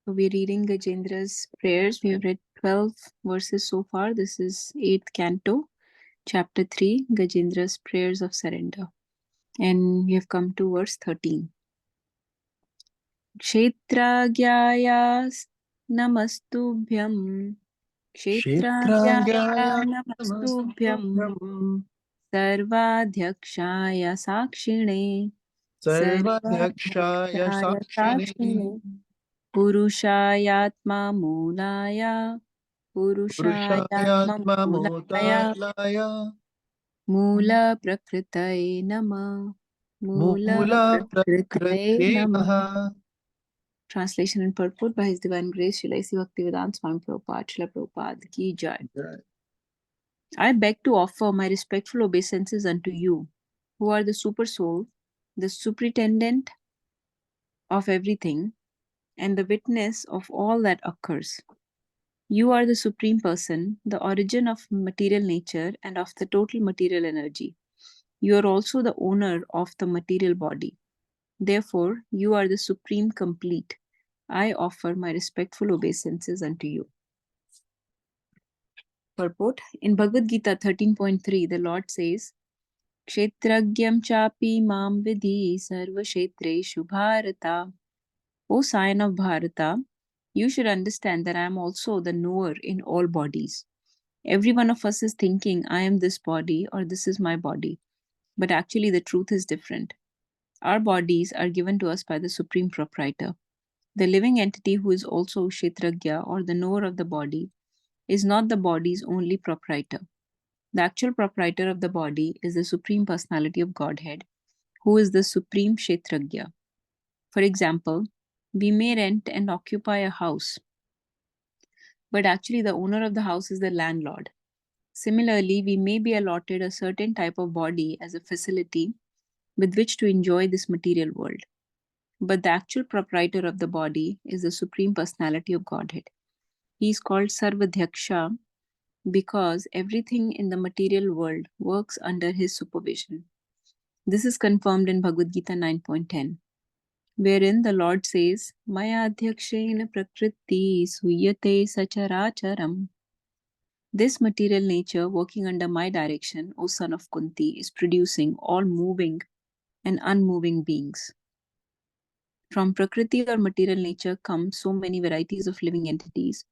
We're reading Gajendra's prayers. We have read 12 verses so far. This is 8th canto, chapter 3, Gajendra's prayers of surrender. And we have come to verse 13. Kshetragya namastubhyam. Kshetragya namastubhyam. Sarvadhyakshaya sakshine. Sarvadhyakshaya sakshine. Purushayatma mulaya. Purushayatma Purushayatma mutalaya. Mula Prakritaye Nama. Mula Prakritaye prakriti. Translation and purport by His Divine Grace, Srila A.C. Bhaktivedanta Swami Prabhupada, Srila Prabhupada Ki Jai. I beg to offer my respectful obeisances unto you, who are the Super Soul, the Superintendent of everything, and the witness of all that occurs. You are the Supreme Person, the origin of material nature and of the total material energy. You are also the owner of the material body. Therefore, you are the Supreme Complete. I offer my respectful obeisances unto you. Purport. In Bhagavad Gita 13.3, the Lord says, Kshetragyam chapi mam vidhi sarva kshetreshu bharata. O sign of Bharata, you should understand that I am also the knower in all bodies. Every one of us is thinking, I am this body or this is my body. But actually, the truth is different. Our bodies are given to us by the Supreme Proprietor. The living entity who is also Kshetragya or the knower of the body is not the body's only proprietor. The actual proprietor of the body is the Supreme Personality of Godhead, who is the Supreme Kshetragya. For example, we may rent and occupy a house, but actually the owner of the house is the landlord. Similarly, we may be allotted a certain type of body as a facility with which to enjoy this material world. But the actual proprietor of the body is the Supreme Personality of Godhead. He is called Sarvadhyaksha because everything in the material world works under his supervision. This is confirmed in Bhagavad Gita 9.10, wherein the Lord says, Maya Adhyakshena Prakriti Suyate Sacharacharam. This material nature working under my direction, O son of Kunti, is producing all moving and unmoving beings. From Prakriti or material nature come so many varieties of living entities,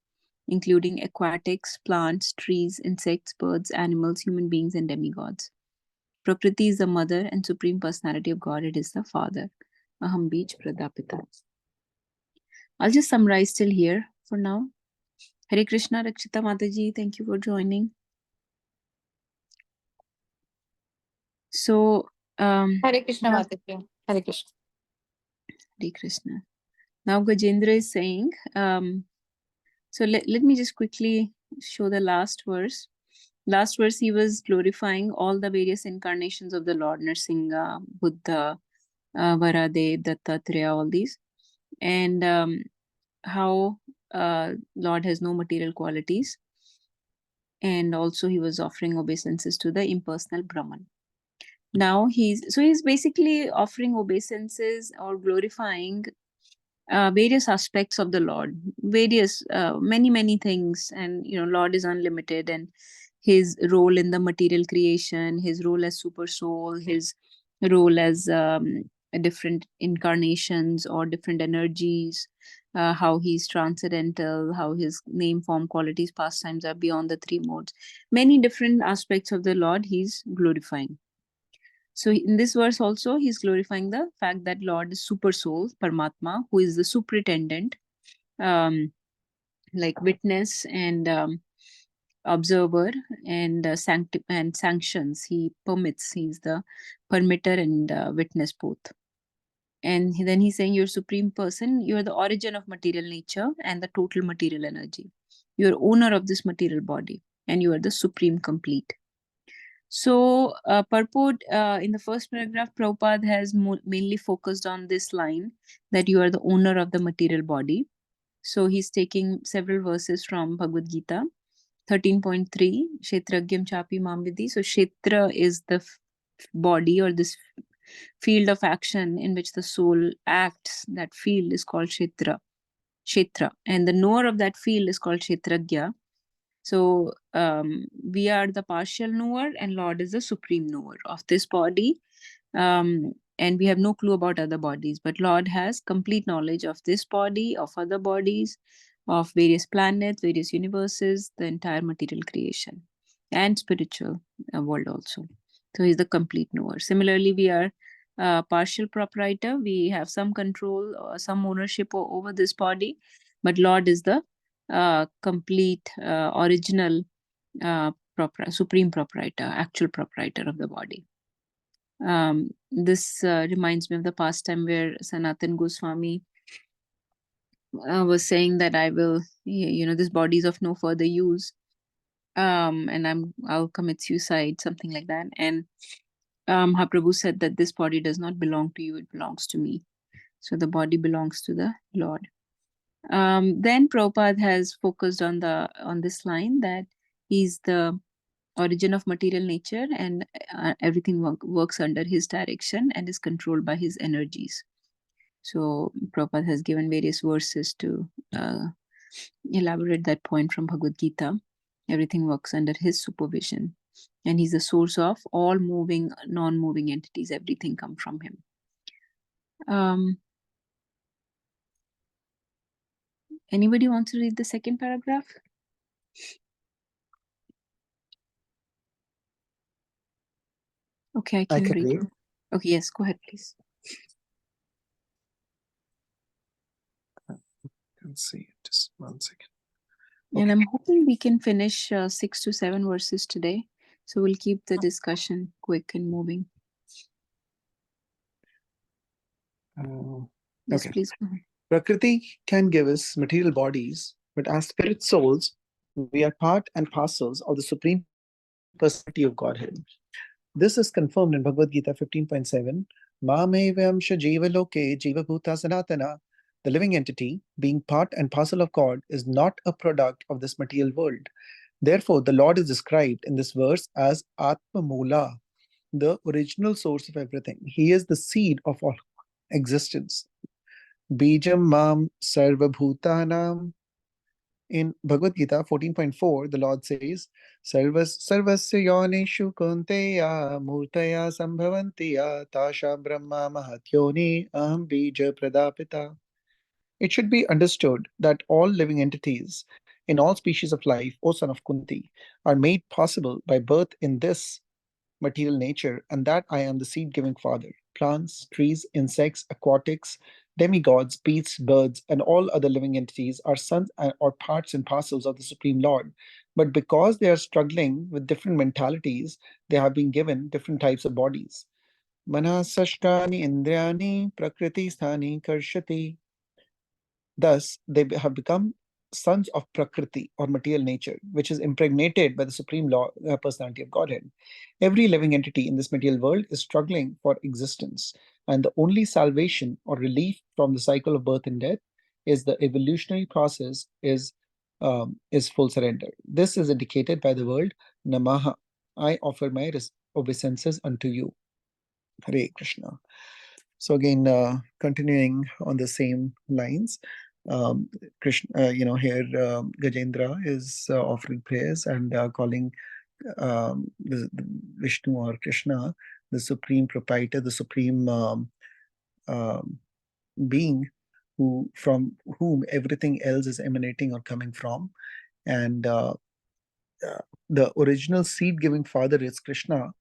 including aquatics, plants, trees, insects, birds, animals, human beings, and demigods. Prakriti is the mother and Supreme Personality of God. It is the father. Aham Bij Pradapita. I'll just summarize till here for now. Hare Krishna, Rakshita Mataji, thank you for joining. So, Hare Krishna, Mataji. Hare Krishna. Hare Krishna. Now Gajendra is saying, so let me just quickly show the last verse. Last verse, he was glorifying all the various incarnations of the Lord, Narsingha, Buddha, Varadev, Dattatreya, all these. And how Lord has no material qualities. And also he was offering obeisances to the impersonal Brahman. Now he's basically offering obeisances or glorifying various aspects of the Lord, various many things, and Lord is unlimited, and his role in the material creation, his role as super soul, his role as different incarnations or different energies, how he's transcendental, how his name, form, qualities, pastimes are beyond the three modes. Many different aspects of the Lord he's glorifying. So in this verse also, he's glorifying the fact that Lord is super soul, Paramatma, who is the superintendent, like witness and observer and sanctions. He permits. He's the permitter and witness both. And then he's saying, you're supreme person. You're the origin of material nature and the total material energy. You're owner of this material body, and you are the supreme complete. So, purport in the first paragraph, Prabhupada has mainly focused on this line that you are the owner of the material body. So, he's taking several verses from Bhagavad Gita 13.3, Kshetragyam Chapi Mamvidhi. So, Kshetra is the body or this field of action in which the soul acts. That field is called Kshetra. Kshetra, and the knower of that field is called Kshetragya. So we are the partial knower, and Lord is the supreme knower of this body. And we have no clue about other bodies, but Lord has complete knowledge of this body, of other bodies, of various planets, various universes, the entire material creation, and spiritual world also. So he's the complete knower. Similarly, we are partial proprietor. We have some control or some ownership over this body, but Lord is the complete original supreme proprietor, actual proprietor of the body. This reminds me of the past time where Sanatan Goswami was saying that I will, this body is of no further use, and I'll commit suicide, something like that. And Mahaprabhu said that this body does not belong to you; it belongs to me. So the body belongs to the Lord. Then Prabhupada has focused on this line that he's the origin of material nature, and everything works under his direction and is controlled by his energies. So Prabhupada has given various verses to elaborate that point from Bhagavad Gita. Everything works under his supervision, and he's the source of all moving, non-moving entities. Everything comes from him. Anybody wants to read the second paragraph? Okay, I can read. Okay, yes, go ahead, please. Let's see, just 1 second. And I'm hoping we can finish 6 to 7 verses today. So we'll keep the discussion quick and moving. Yes, Okay. please go ahead. Prakriti can give us material bodies, but as spirit souls, we are part and parcels of the Supreme Personality of Godhead. This is confirmed in Bhagavad Gita 15.7. Mamevamsha jiva loke jiva bhuta sanatana. The living entity, being part and parcel of God, is not a product of this material world. Therefore, the Lord is described in this verse as Atma Mula, the original source of everything. He is the seed of all existence. Bijam Mam Sarva Bhutanam. In Bhagavad Gita 14.4, the Lord says, Sarvasya yonishu kunteya murtaya sambhavantiya tasha brahma mahatyoni aham bija pradapita. It should be understood that all living entities in all species of life, O son of Kunti, are made possible by birth in this material nature, and that I am the seed-giving father. Plants, trees, insects, aquatics, demigods, beasts, birds, and all other living entities are sons or parts and parcels of the Supreme Lord. But because they are struggling with different mentalities, they have been given different types of bodies. Manasashkani indriyani prakriti sthani karshati. Thus, they have become sons of Prakriti or material nature, which is impregnated by the Supreme Law, Personality of Godhead. Every living entity in this material world is struggling for existence, and the only salvation or relief from the cycle of birth and death is the evolutionary process is full surrender. This is indicated by the word Namaha. I offer my obeisances unto you. Hare Krishna. So again, continuing on the same lines, Krishna, here Gajendra is offering prayers and calling the Vishnu or Krishna, the supreme proprietor, the supreme being, from whom everything else is emanating or coming from, and the original seed-giving father is Krishna,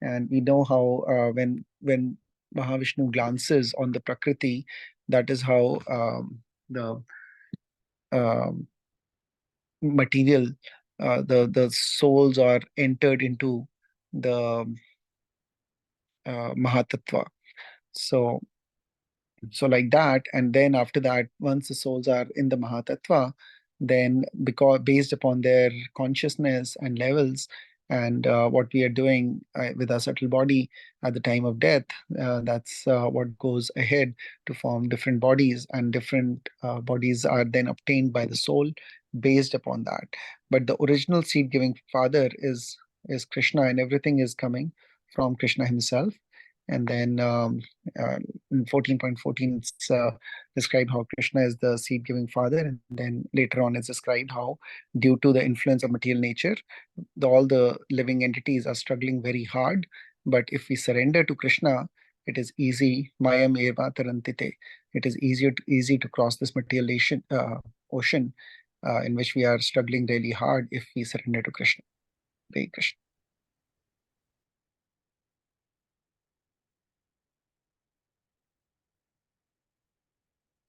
and we know how when Mahavishnu glances on the Prakriti, that is how the um, material, the souls are entered into the Mahatattva. So like that, and then after that, once the souls are in the Mahatattva, then because based upon their consciousness and levels, and what we are doing with our subtle body at the time of death, that's what goes ahead to form different bodies, and different bodies are then obtained by the soul based upon that. But the original seed giving father is Krishna, and everything is coming from Krishna himself. And then in 14.14, it's described how Krishna is the seed giving father. And then later on, it's described how, due to the influence of material nature, all the living entities are struggling very hard. But if we surrender to Krishna, it is easy. Mayam eva tarantite. It is easy to cross this material ocean in which we are struggling really hard if we surrender to Krishna. Hare Krishna.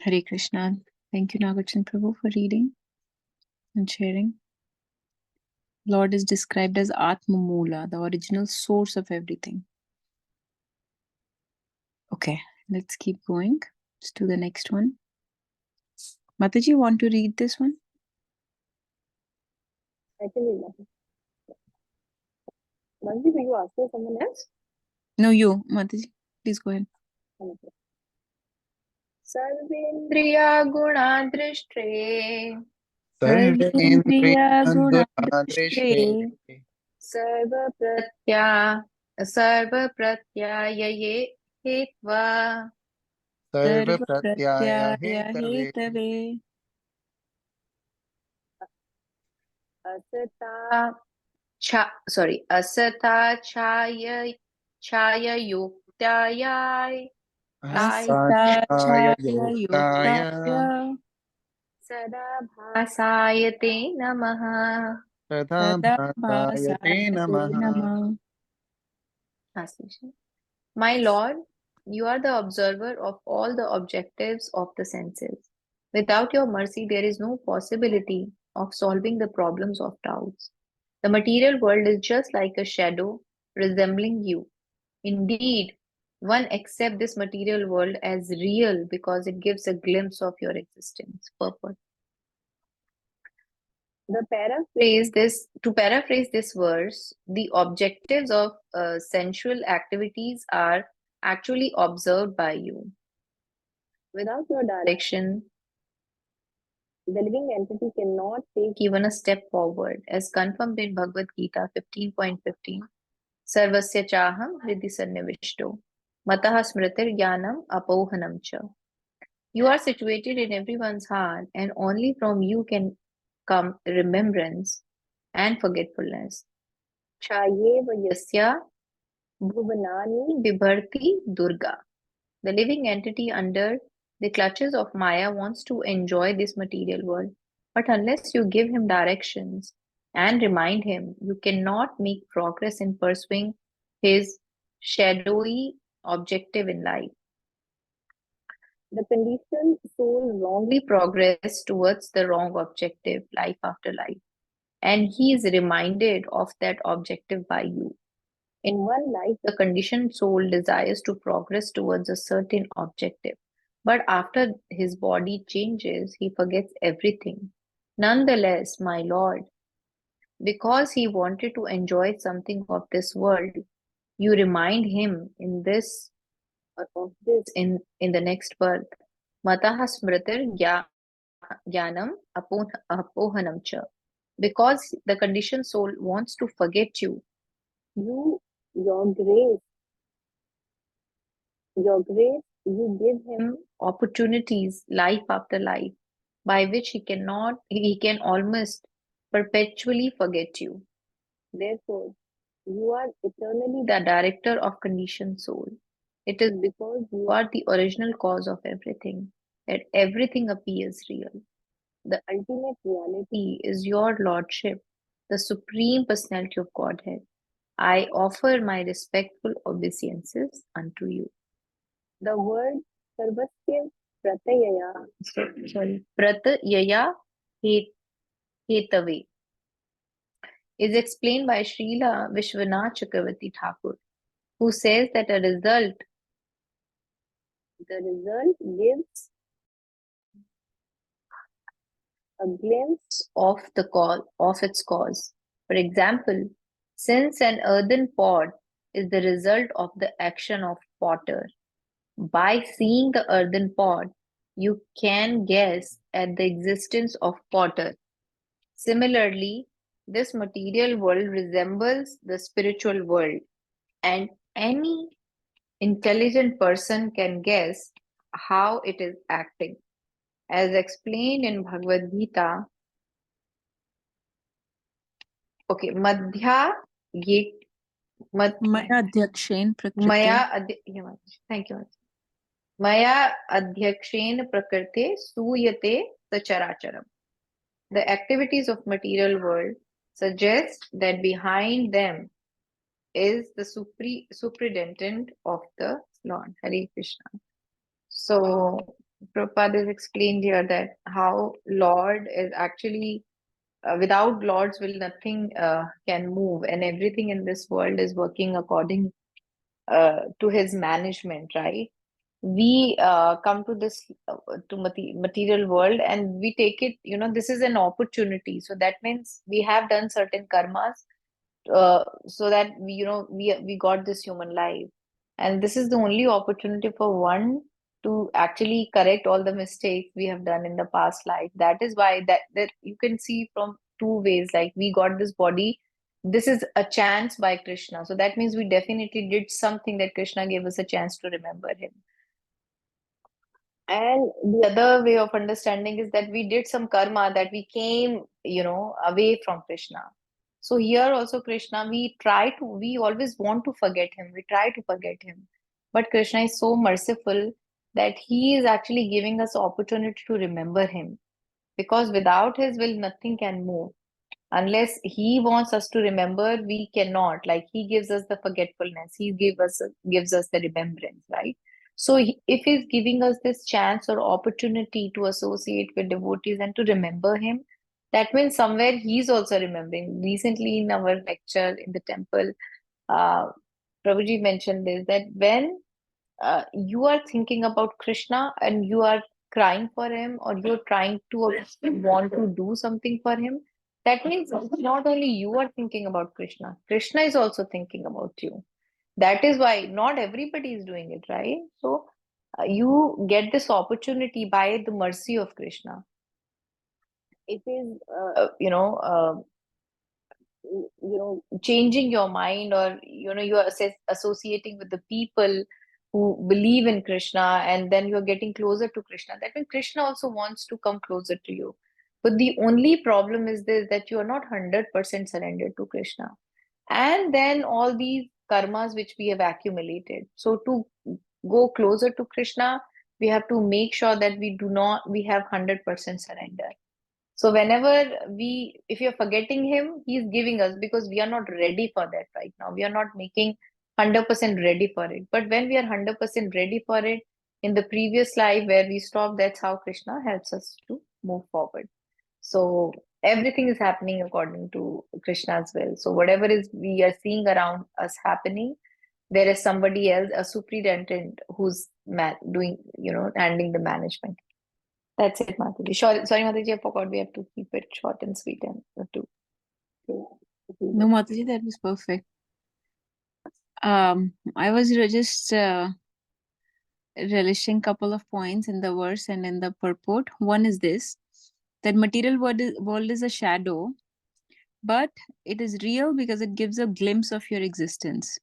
Hare Krishna. Thank you, Nagarjuna Prabhu, for reading and sharing. Lord is described as Atma Mula, the original source of everything. Okay, let's keep going. Let's do the next one. Mataji, want to read this one? I can read that. Manji, were you asking someone else? No, you, Mataji. Please go ahead. सर्वेन्द्रिया गुणादृष्टे Sarvendriya Gunadrishte सर्वप्रत्यायये हेत्वा Sarva Pratyaya Pratyaya Hetave असता छाययुक्ताय Asata Chaya Chaya Yoktaya Yuktaya सदा भासाय ते नमः Tadha Tada Bhasaya Te Bhasayate Namaha. Nama. Translation. My Lord, you are the observer of all the objectives of the senses. Without your mercy, there is no possibility of solving the problems of doubts. The material world is just like a shadow resembling you. Indeed, one accepts this material world as real because it gives a glimpse of your existence, purpose. To paraphrase this verse, the objectives of sensual activities are actually observed by you. Without your direction, the living entity cannot take even a step forward, as confirmed in Bhagavad Gita 15.15. Sarvasya chaham hridhi sannivishto, matah smritir jnanam apohanam cha. You are situated in everyone's heart, and only from you can come remembrance and forgetfulness. Chayeva yasya bhuvanani bibharti durga. The living entity under the clutches of Maya wants to enjoy this material world, but unless you give him directions and remind him, you cannot make progress in pursuing his shadowy objective in life. The conditioned soul wrongly progress towards the wrong objective life after life, and he is reminded of that objective by you. In one life, the conditioned soul desires to progress towards a certain objective, but after his body changes, he forgets everything. Nonetheless, my Lord, because he wanted to enjoy something of this world, you remind him in this or of this in the next birth. Mataha smritir jnanam apohanam cha. Because the conditioned soul wants to forget you, your grace, you give him opportunities life after life, by which he can almost perpetually forget you. Therefore, you are eternally the director of conditioned soul. It is because you are the original cause of everything that everything appears real. The ultimate reality is your Lordship, the Supreme Personality of Godhead. I offer my respectful obeisances unto you. The word Sarvasya Pratyaya Hetave is explained by Srila Vishwanath Chakravarti Thakur, who says that the result gives a glimpse of its cause. For example, since an earthen pot is the result of the action of potter, by seeing the earthen pot, you can guess at the existence of potter. Similarly, this material world resembles the spiritual world, and any intelligent person can guess how it is acting. As explained in Bhagavad Gita, okay, Madhya Ye Maya Adhyakshen Prakrite. Yeah, thank you. Maya Adhyakshen Prakrite Suyate Sacharacharam. The activities of material world suggest that behind them is the superintendent of the Lord. Hare Krishna. So Prabhupada has explained here that how Lord is actually without Lords will nothing can move, and everything in this world is working according to his management, right? We come to this material world and we take it, this is an opportunity. So that means we have done certain karmas so that we got this human life, and this is the only opportunity for one to actually correct all the mistakes we have done in the past life. That is why that you can see from two ways, like we got this body, this is a chance by Krishna, so that means we definitely did something that Krishna gave us a chance to remember him. And the other way of understanding is that we did some karma, that we came, away from Krishna. So here also Krishna, we always want to forget him. We try to forget him. But Krishna is so merciful that he is actually giving us opportunity to remember him. Because without his will, nothing can move. Unless he wants us to remember, we cannot. Like he gives us the forgetfulness, he gives us the remembrance, right? So if he's giving us this chance or opportunity to associate with devotees and to remember him, that means somewhere he's also remembering. Recently in our lecture in the temple, uh, Prabhuji mentioned this, that when you are thinking about Krishna and you are crying for him, or you're trying to want to do something for him, that means not only you are thinking about Krishna, Krishna is also thinking about you. That is why not everybody is doing it, right? So you get this opportunity by the mercy of Krishna. It is, changing your mind, or you are associating with the people who believe in Krishna, and then you're getting closer to Krishna. That means Krishna also wants to come closer to you. But the only problem is this, that you are not 100% surrendered to Krishna. And then all these karmas which we have accumulated. So to go closer to Krishna, we have to make sure that we have 100% surrender. So whenever if you're forgetting him, he's giving us, because we are not ready for that right now. We are not making 100% ready for it. But when we are 100% ready for it, in the previous life where we stopped, that's how Krishna helps us to move forward. So everything is happening according to Krishna's will. So whatever is we are seeing around us happening, there is somebody else, a superintendent, who's doing, handling the management. That's it, Mataji. Sorry, Mataji, I forgot we have to keep it short and sweet and to. No, Mataji, that was perfect. I was just relishing couple of points in the verse and in the purport. One is this, that material world is a shadow, but it is real because it gives a glimpse of your existence.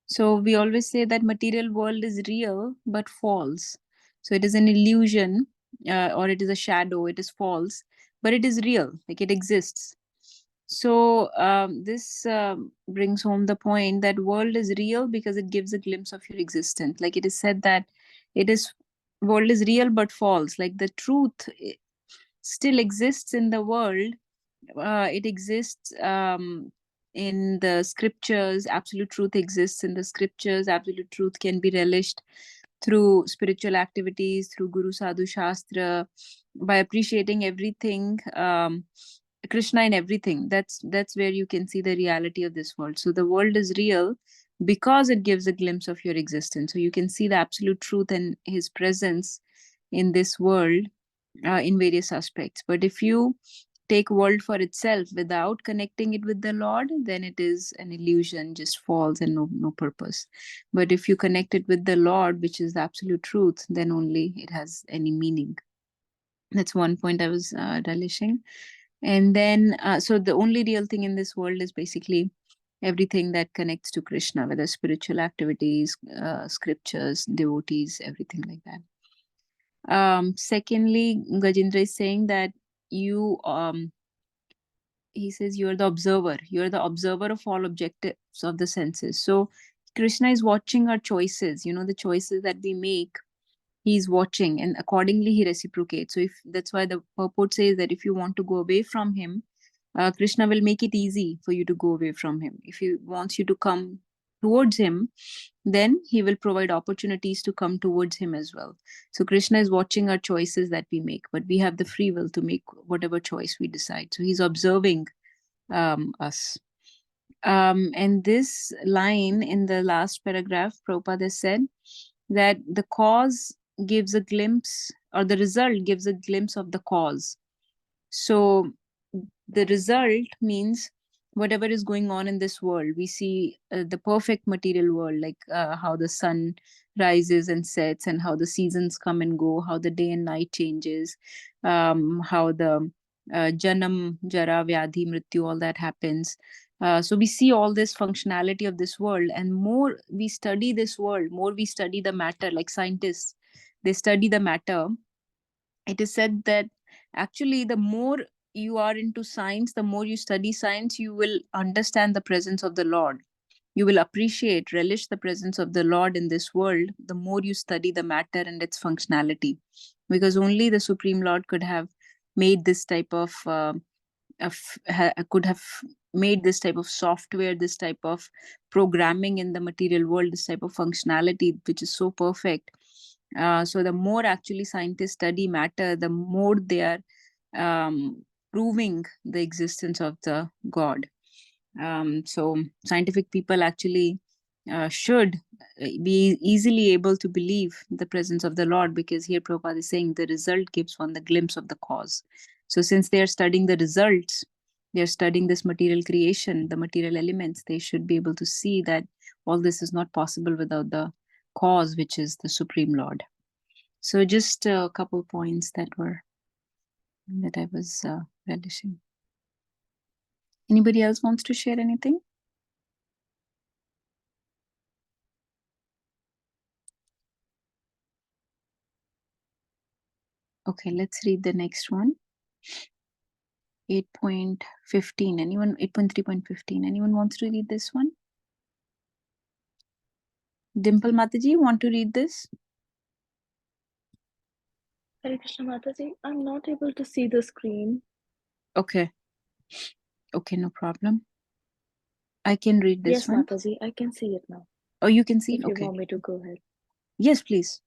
So we always say that material world is real but false. So it is an illusion, or it is a shadow, it is false, but it is real, like it exists. So this brings home the point that world is real because it gives a glimpse of your existence. Like it is said that world is real but false. Like the truth still exists in the world. It exists in the scriptures. Absolute truth exists in the scriptures. Absolute truth can be relished through spiritual activities, through Guru Sadhu Shastra, by appreciating everything, Krishna in everything. That's where you can see the reality of this world. So the world is real because it gives a glimpse of your existence. So you can see the absolute truth and his presence in this world in various aspects. But if you take world for itself without connecting it with the Lord, then it is an illusion, just false and no purpose. But if you connect it with the Lord, which is the absolute truth, then only it has any meaning. That's one point I was relishing. And then, so the only real thing in this world is basically everything that connects to Krishna, whether spiritual activities, scriptures, devotees, everything like that. Secondly, Gajendra is saying that you he says you're the observer of all objectives of the senses. So Krishna is watching our choices, the choices that we make. He's watching, and accordingly he reciprocates. So if that's why the purport says that if you want to go away from him, Krishna will make it easy for you to go away from him. If he wants you to come towards him, then he will provide opportunities to come towards him as well. So Krishna is watching our choices that we make, but we have the free will to make whatever choice we decide. So he's observing us. And this line in the last paragraph, Prabhupada has said that the cause gives a glimpse, or the result gives a glimpse of the cause. So the result means whatever is going on in this world. We see the perfect material world, like how the sun rises and sets, and how the seasons come and go, how the day and night changes, how the janam, jara, vyadhi, mrityu, all that happens. So we see all this functionality of this world, and more we study this world, more we study the matter. Like scientists, they study the matter. It is said that actually the more you are into science, the more you study science, you will understand the presence of the Lord. You will appreciate, relish the presence of the Lord in this world the more you study the matter and its functionality, because only the Supreme Lord could have made this type of could have made this type of software, this type of programming in the material world, this type of functionality which is so perfect. So the more actually scientists study matter, the more they are proving the existence of the God. So scientific people actually should be easily able to believe the presence of the Lord, because here Prabhupada is saying the result gives one the glimpse of the cause. So since they are studying the results, they are studying this material creation, the material elements, they should be able to see that all this is not possible without the cause, which is the Supreme Lord. So just a couple points that I was relishing. Anybody else wants to share anything? Okay, let's read the next one. 8.15. Anyone? 8.3.15. Anyone wants to read this one? Dimple Mataji, want to read this? Hare Krishna Mataji, I'm not able to see the screen. Okay. Okay, no problem. I can read this Yes, one. Mataji, I can see it now. Oh, you can see it? If you Okay. want me to go ahead. Yes, please.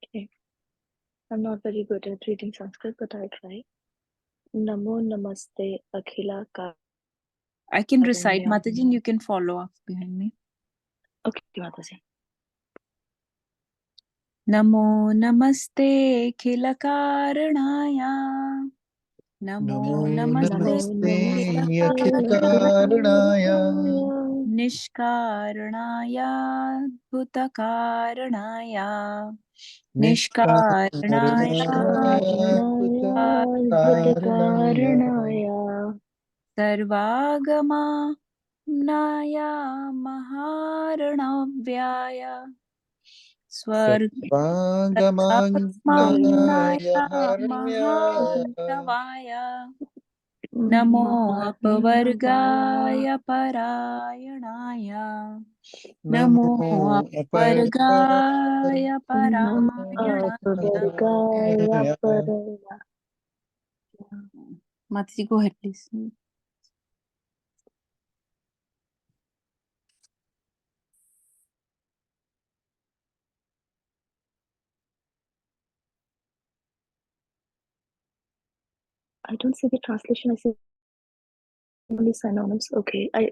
Okay. I'm not very good at reading Sanskrit, but I'll try. Namo Namaste Akhila Ka. I can recite, Mataji, and you can follow up behind me. Okay, Mataji. Namo Namaste Khilakaranaya. Namo Namaste Akhilakaranaya Nishkaranaya Bhutakaranaaya Nishkaranaya Bhutakaranaya Sarvagama Naya Maharanavya Sarvagamanaya Sarvagamagnaya Harmyaya Maharanavaya Namo Apavargaya Parayanaya Namo Namo Apavargaya Nam Parayanaya. Apavargaya Aparaya. Paraya. Mataji, go ahead, please. I don't see the translation. I see only synonyms. Okay, I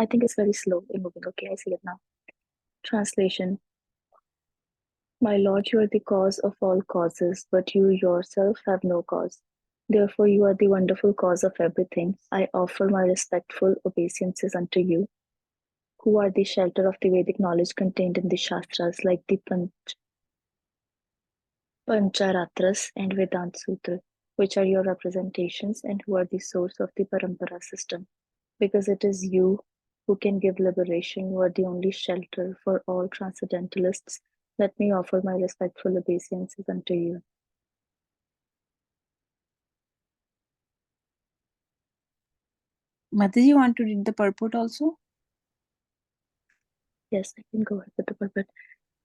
think it's very slow in moving. Okay, I see it now. Translation. My Lord, you are the cause of all causes, but you yourself have no cause. Therefore, you are the wonderful cause of everything. I offer my respectful obeisances unto you, who are the shelter of the Vedic knowledge contained in the Shastras, like the Pancharatras and Vedanta Sutra, which are your representations and who are the source of the Parampara system. because it is you who can give liberation. You are the only shelter for all transcendentalists. Let me offer my respectful obeisances unto you. Mataji, you want to read the purport also? Yes, I can go ahead with the purport.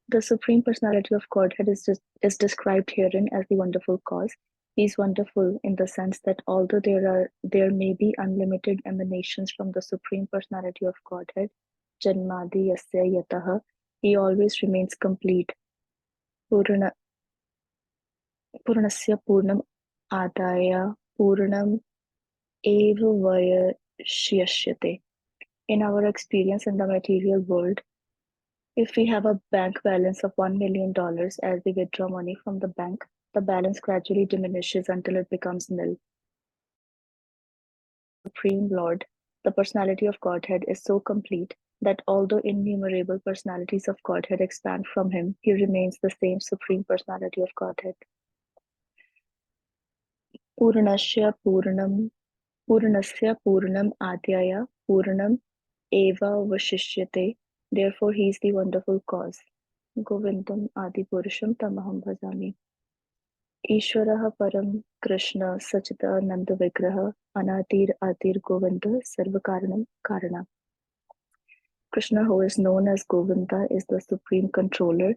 The Supreme Personality of Godhead is described herein as the wonderful cause. He is wonderful in the sense that although there may be unlimited emanations from the Supreme Personality of Godhead, Janmadi Yasya Yataha, he always remains complete. Purna, Purnasya Purnam Adaya Purnam Eva Vayashyate. In our experience in the material world, if we have a bank balance of $1 million as we withdraw money from the bank, the balance gradually diminishes until it becomes nil. Supreme Lord, the personality of Godhead is so complete that although innumerable personalities of Godhead expand from him, he remains the same Supreme Personality of Godhead. Purnasya Purnam Purnasya Purnam Adhyaya Purnam Eva Vashishyate. Therefore, he is the wonderful cause. Govindam Adi Purusham Tamaham Bhajami. ईश्वरः परं कृष्ण सच्चिदानन्दविग्रहः अनादिर आदिर गोविन्द सर्वकारणं कारणम्. Krishna, who is known as Govinda, is the supreme controller.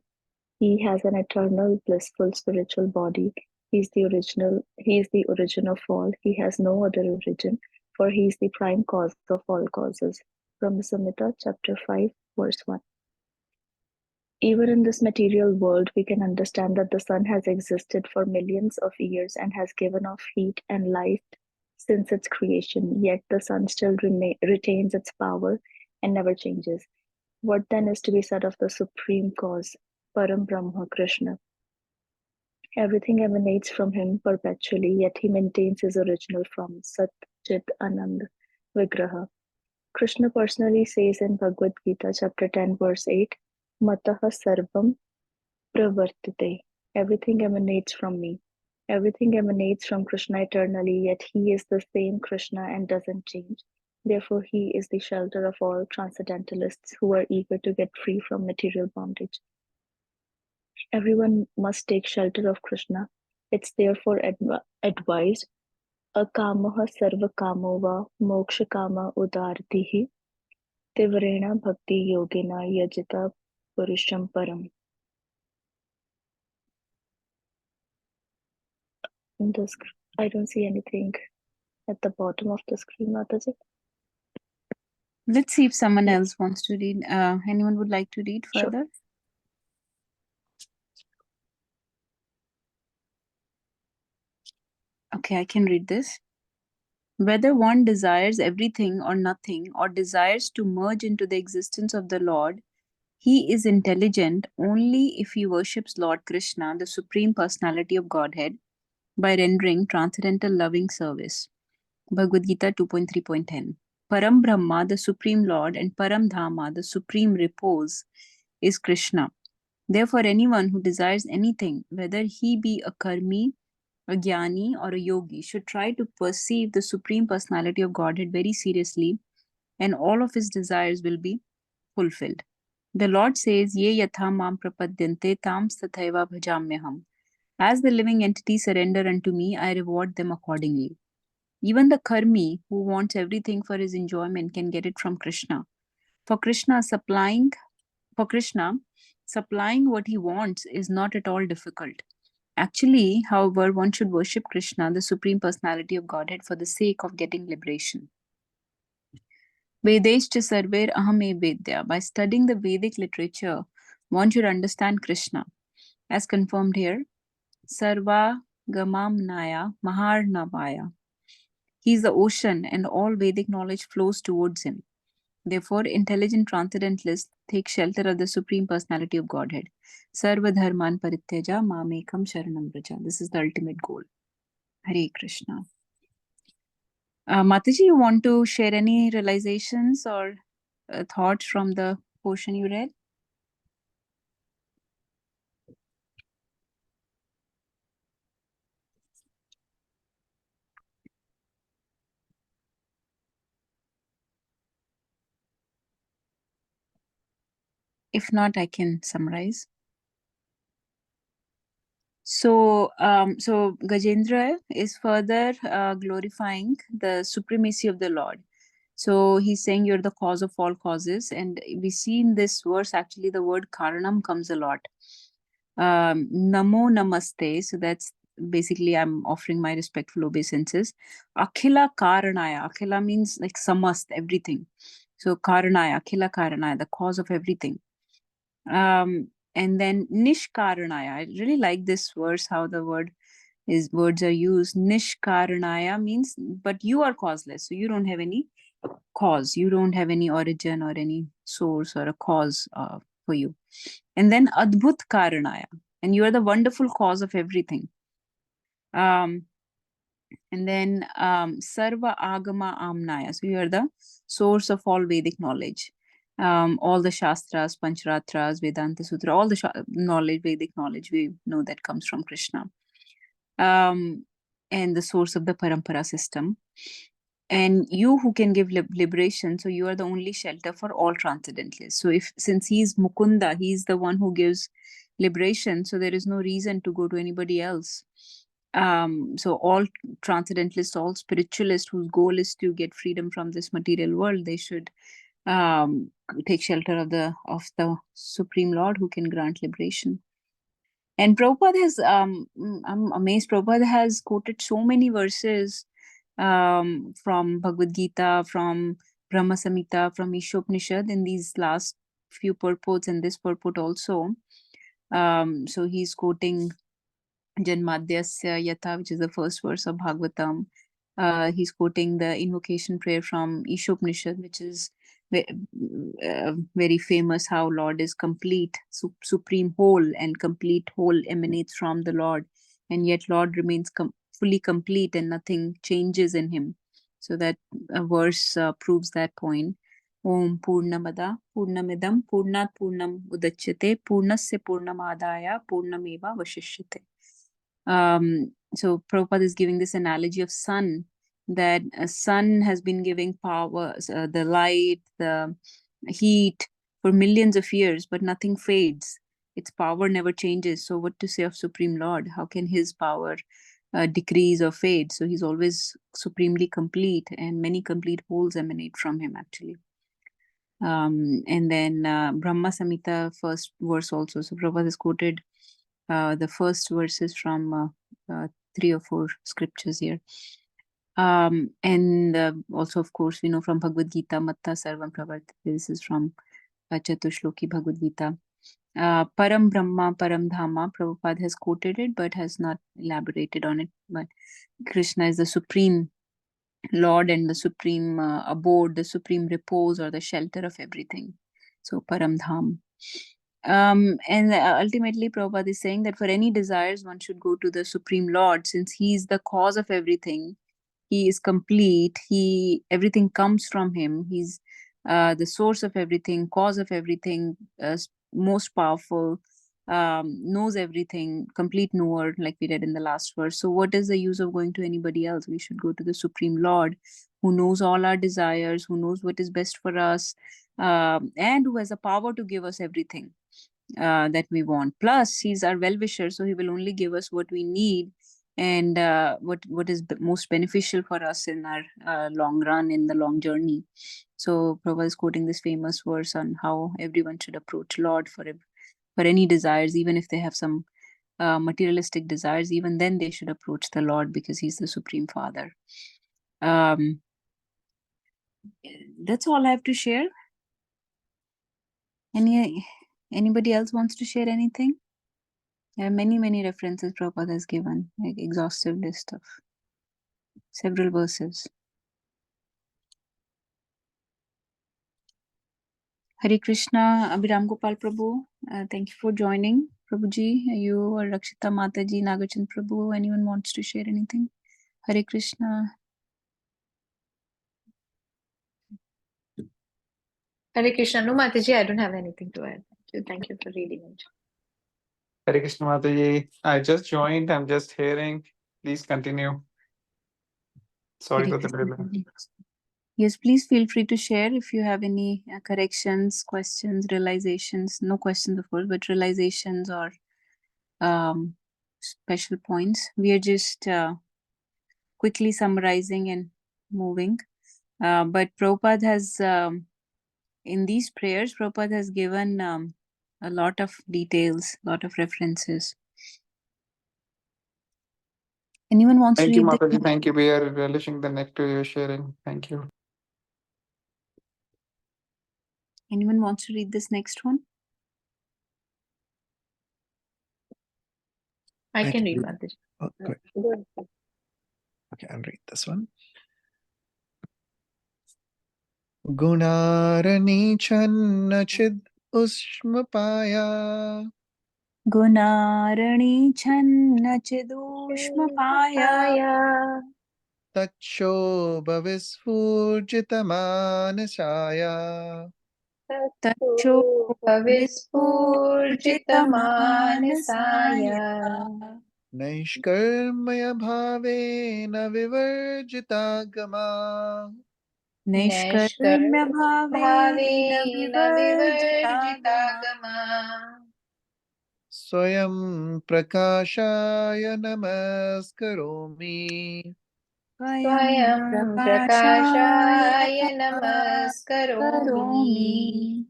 He has an eternal, blissful spiritual body. He is the origin of all. He has no other origin, for he is the prime cause of all causes. Brahma Samhita, chapter 5, verse 1. Even in this material world, we can understand that the sun has existed for millions of years and has given off heat and light since its creation, yet the sun still retains its power and never changes. What then is to be said of the supreme cause, Param Brahma Krishna? Everything emanates from him perpetually, yet he maintains his original form, Sat Chit Anand Vigraha. Krishna personally says in Bhagavad Gita, chapter 10, verse 8, Mataha Sarvam Pravartate. Everything emanates from me. Everything emanates from Krishna eternally, yet he is the same Krishna and doesn't change. Therefore, he is the shelter of all transcendentalists who are eager to get free from material bondage. Everyone must take shelter of Krishna. It's therefore advised, Akamaha sarva kamova moksha kama udartihi tivrena bhakti yogena yajita purusham param. I don't see anything at the bottom of the screen, Mataji. Let's see if someone Yes. else wants to read. Anyone would like to read Sure. further? Okay, I can read this. Whether one desires everything or nothing, or desires to merge into the existence of the Lord, he is intelligent only if he worships Lord Krishna, the Supreme Personality of Godhead, by rendering transcendental loving service. Bhagavad Gita 2.3.10. Param Brahma, the Supreme Lord, and Param Dhama, the Supreme Repose, is Krishna. Therefore, anyone who desires anything, whether he be a karmi, a jnani, or a yogi, should try to perceive the Supreme Personality of Godhead very seriously, and all of his desires will be fulfilled. The Lord says, Ye yatha mam prapadyante tam tathaiva bhajamyaham. As the living entities surrender unto me, I reward them accordingly. Even the karmi who wants everything for his enjoyment can get it from Krishna. For Krishna, supplying what he wants is not at all difficult. Actually, however, one should worship Krishna, the Supreme Personality of Godhead, for the sake of getting liberation. Vedeshcha sarver ahame vedya. By studying the Vedic literature, one should understand Krishna. As confirmed here, Sarva Gamamnaya Maharnavaya. He is the ocean and all Vedic knowledge flows towards him. Therefore, intelligent transcendentalists take shelter of the Supreme Personality of Godhead. Sarva Dharman Parityaja Mamekam Sharanam Vraja. This is the ultimate goal. Hare Krishna. Mataji, you want to share any realizations or thoughts from the portion you read? If not, I can summarize. So, Gajendra is further glorifying the supremacy of the Lord. So he's saying you're the cause of all causes, and we see in this verse actually the word karanam comes a lot. Namo namaste. So that's basically I'm offering my respectful obeisances. Akhila karanaya. Akhila means like samast, everything. So karanaya, akhila karanaya, the cause of everything. And then nishkaranaya. I really like this verse, how the words are used. Nishkaranaya means, but you are causeless. So you don't have any cause. You don't have any origin or any source or a cause for you. And then adbhut karanaya. And you are the wonderful cause of everything. And then sarva agama amnaya. So you are the source of all Vedic knowledge. All the Shastras, Pancharatras, Vedanta Sutra, all the knowledge, Vedic knowledge, we know that comes from Krishna. And the source of the Parampara system. And you who can give liberation, so you are the only shelter for all transcendentalists. So since he's Mukunda, he's the one who gives liberation, so there is no reason to go to anybody else. So all transcendentalists, all spiritualists whose goal is to get freedom from this material world, they should take shelter of the Supreme Lord who can grant liberation. And Prabhupada has, I'm amazed, Prabhupada has quoted so many verses from Bhagavad Gita, from Brahma Samhita, from Ishopanishad in these last few purports and this purport also. So he's quoting Janmadhyasya Yatha, which is the first verse of Bhagavatam. He's quoting the invocation prayer from Ishopanishad, which is very famous, how Lord is complete, supreme whole, and complete whole emanates from the Lord, and yet Lord remains fully complete and nothing changes in him. So that verse proves that point. Om Purnamada Purnamidam Purnat Purnam Udachyate Purnasya Purnamadaya Purnameva Vashishyate. So Prabhupada is giving this analogy of sun, that a sun has been giving power, the light, the heat for millions of years, but nothing fades. Its power never changes. So what to say of Supreme Lord? How can his power decrease or fade? So he's always supremely complete, and many complete wholes emanate from him actually. And then Brahma Samhita first verse also. So Prabhupada has quoted the first verses from 3 or 4 scriptures here. And also, of course, we know from Bhagavad Gita, Matta Sarvam Pravartite. This is from Chatushloki Bhagavad Gita. Param Brahma, Param Dhama, Prabhupada has quoted it, but has not elaborated on it. But Krishna is the supreme Lord and the supreme abode, the supreme repose or the shelter of everything. So Param Dham. And ultimately Prabhupada is saying that for any desires, one should go to the Supreme Lord, since he is the cause of everything. He is complete. Everything comes from him. He's the source of everything, cause of everything, most powerful, knows everything, complete knower, like we read in the last verse. So what is the use of going to anybody else? We should go to the Supreme Lord, who knows all our desires, who knows what is best for us, and who has the power to give us everything that we want. Plus, he's our well-wisher, so he will only give us what we need and what is most beneficial for us in our long run, in the long journey. So Prabhupada is quoting this famous verse on how everyone should approach Lord for any desires, even if they have some materialistic desires, even then they should approach the Lord because he's the Supreme Father. That's all I have to share. Anybody else wants to share anything? There are many references Prabhupada has given, like exhaustive list of several verses. Hare Krishna, Abhiram Gopal Prabhu, thank you for joining. Prabhuji, you or Rakshita Mataji, Nagachand Prabhu, anyone wants to share anything? Hare Krishna. Hare Krishna. No, Mataji, I don't have anything to add. Thank you for reading it. Hare Krishna Mataji, I just joined. I'm just hearing. Please continue. Sorry Hare for the Krishna, delay. Prabhuji. Yes, please feel free to share if you have any corrections, questions, realizations. No questions, of course, but realizations or special points. We are just quickly summarizing and moving. But Prabhupada has, in these prayers, Prabhupada has given a lot of details, lot of references. Anyone wants Thank to you, read the Mataji. Thank you. We are relishing the nectar you're sharing. Thank you. Anyone wants to read this next one? I I can can read read. Mataji. Oh, good. Go ahead. Okay, I'll read this one. Gunarani channachid usmapaya Gunarani channa chidushma paya Aya. tachobha visfurjitamanasaya tacho Bhavispurjita manasaya manasaya. Naishkarmaya bhavena vivarjitagama Nishkarmya bhavena Bhavena vivarjitagama vivarjitagama. Swayam prakashaya namaskaromi Swayam Swayam prakashaya prakashaya namaskaromi. karomi.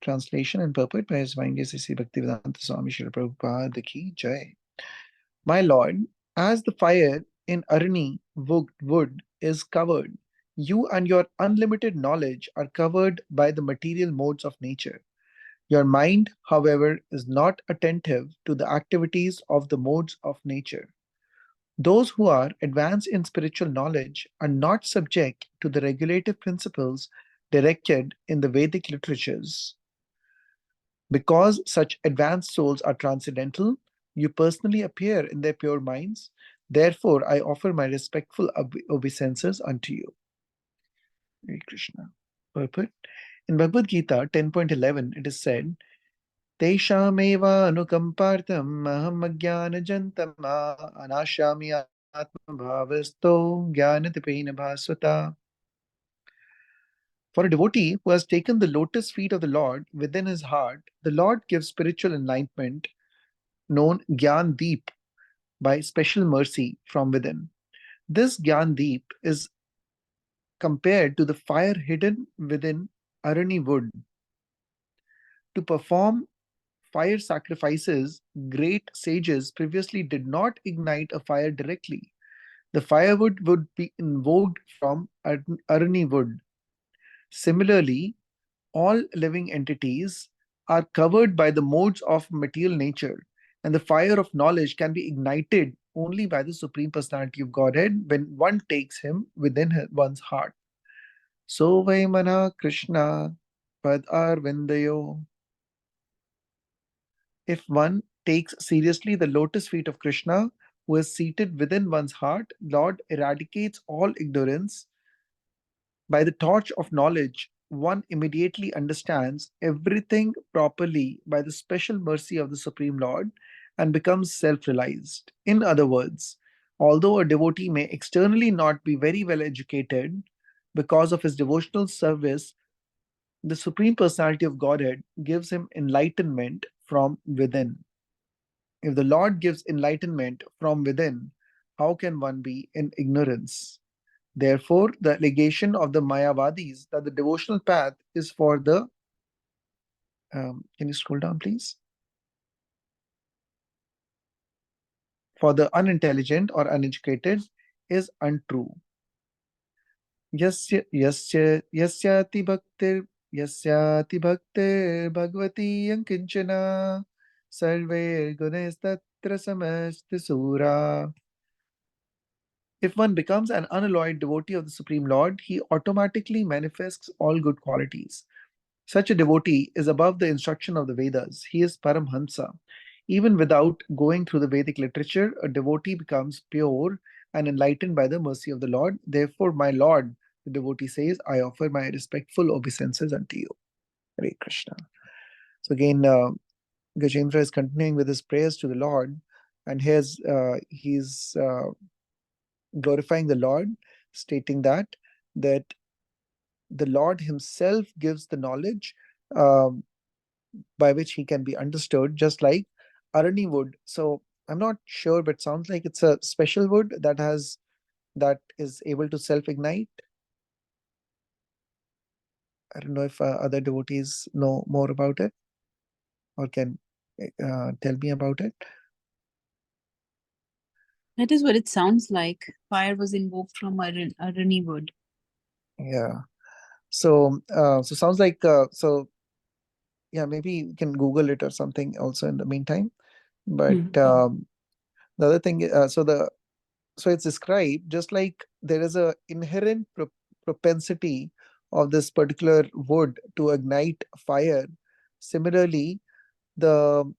Translation and purport by His Divine Grace Sri Bhaktivedanta Swami Srila Prabhupada Ki Jai. My Lord, as the fire in Arani wood is covered, you and your unlimited knowledge are covered by the material modes of nature. Your mind, however, is not attentive to the activities of the modes of nature. Those who are advanced in spiritual knowledge are not subject to the regulative principles directed in the Vedic literatures. Because such advanced souls are transcendental, you personally appear in their pure minds. Therefore, I offer my respectful obeisances unto you. Hare Krishna. Purport. In Bhagavad Gita 10.11, it is said, Teshameva anukampartam aham ajnanajantama anashyami atmabhavasto jnanatipena bhasvata. For a devotee who has taken the lotus feet of the Lord within his heart, the Lord gives spiritual enlightenment known Gyan Deep by special mercy from within. This Gyan Deep is compared to the fire hidden within Arani wood. To perform fire sacrifices, great sages previously did not ignite a fire directly. The firewood would be invoked from Arani wood. Similarly, all living entities are covered by the modes of material nature, and the fire of knowledge can be ignited only by the Supreme Personality of Godhead when one takes Him within one's heart. So Vaimana Krishna Pad Arvindayo. If one takes seriously the lotus feet of Krishna, who is seated within one's heart, Lord eradicates all ignorance. By the torch of knowledge, one immediately understands everything properly by the special mercy of the Supreme Lord and becomes self realized. In other words, although a devotee may externally not be very well educated, because of his devotional service, the Supreme Personality of Godhead gives him enlightenment from within. If the Lord gives enlightenment from within, how can one be in ignorance? Therefore, the allegation of the Mayavadis that the devotional path is for the can you scroll down, please? For the unintelligent or uneducated is untrue. Yasya yasya yasyati bhaktir bhagavati yankinchana sarve gunes tatra samasti sura. If one becomes an unalloyed devotee of the Supreme Lord, he automatically manifests all good qualities. Such a devotee is above the instruction of the Vedas. He is Paramhansa. Even without going through the Vedic literature, a devotee becomes pure and enlightened by the mercy of the Lord. Therefore, my Lord, the devotee says, I offer my respectful obeisances unto you. Hare Krishna. So again, Gajendra is continuing with his prayers to the Lord, and he's glorifying the Lord, stating that the Lord himself gives the knowledge um, by which he can be understood, just like Arani wood. So I'm not sure, but sounds like it's a special wood that is able to self-ignite. I don't know if other devotees know more about it or can tell me about it. That is what it sounds like. Fire was invoked from Arani wood. Yeah. So sounds like yeah, maybe you can Google it or something also in the meantime. But the other thing, so it's described just like there is a inherent propensity of this particular wood to ignite fire. Similarly, the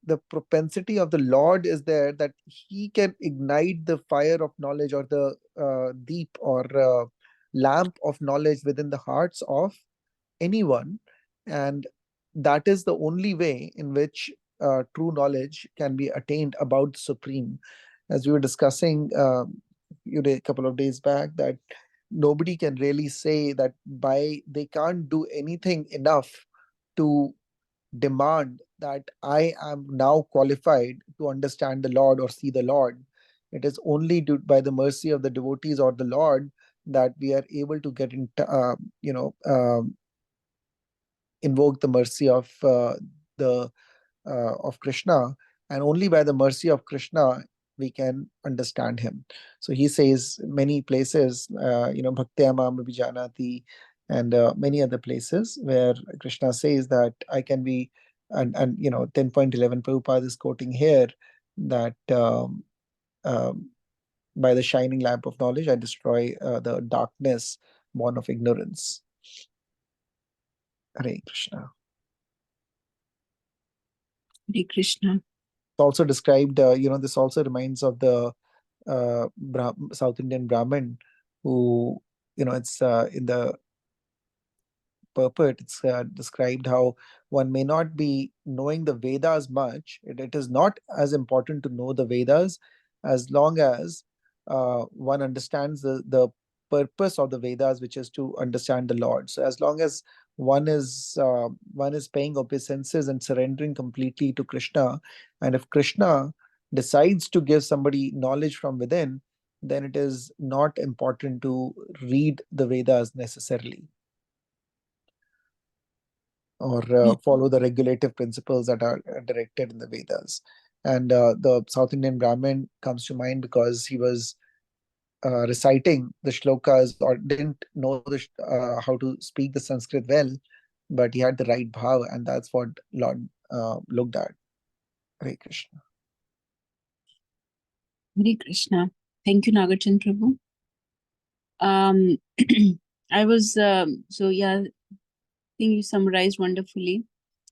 the propensity of the Lord is there that he can ignite the fire of knowledge, or the deep or lamp of knowledge within the hearts of anyone. And that is the only way in which true knowledge can be attained about the Supreme. As we were discussing a couple of days back, that nobody can really say that they can't do anything enough to demand that I am now qualified to understand the Lord or see the Lord. It is only by the mercy of the devotees or the Lord that we are able to get invoke the mercy the of Krishna, and only by the mercy of Krishna we can understand him. So he says many places, Bhaktya Mam Vijanati, and many other places where Krishna says that I can be, and 10.11 Prabhupada is quoting here that by the shining lamp of knowledge I destroy the darkness born of ignorance. Hare Krishna. Hare Krishna. Also described, this also reminds of the South Indian Brahmin who, it's in the purport, it's described how one may not be knowing the Vedas much. It is not as important to know the Vedas as long as one understands the purpose of the Vedas, which is to understand the Lord. So as long as one is paying obeisances and surrendering completely to Krishna, and if Krishna decides to give somebody knowledge from within, then it is not important to read the Vedas necessarily, or follow the regulative principles that are directed in the Vedas. And the South Indian Brahmin comes to mind because he was reciting the shlokas, or didn't know how to speak the Sanskrit well, but he had the right bhav, and that's what Lord looked at. Hare Krishna. Hare Krishna. Thank you, Nagarchan Prabhu. I was, so yeah, I think you summarized wonderfully.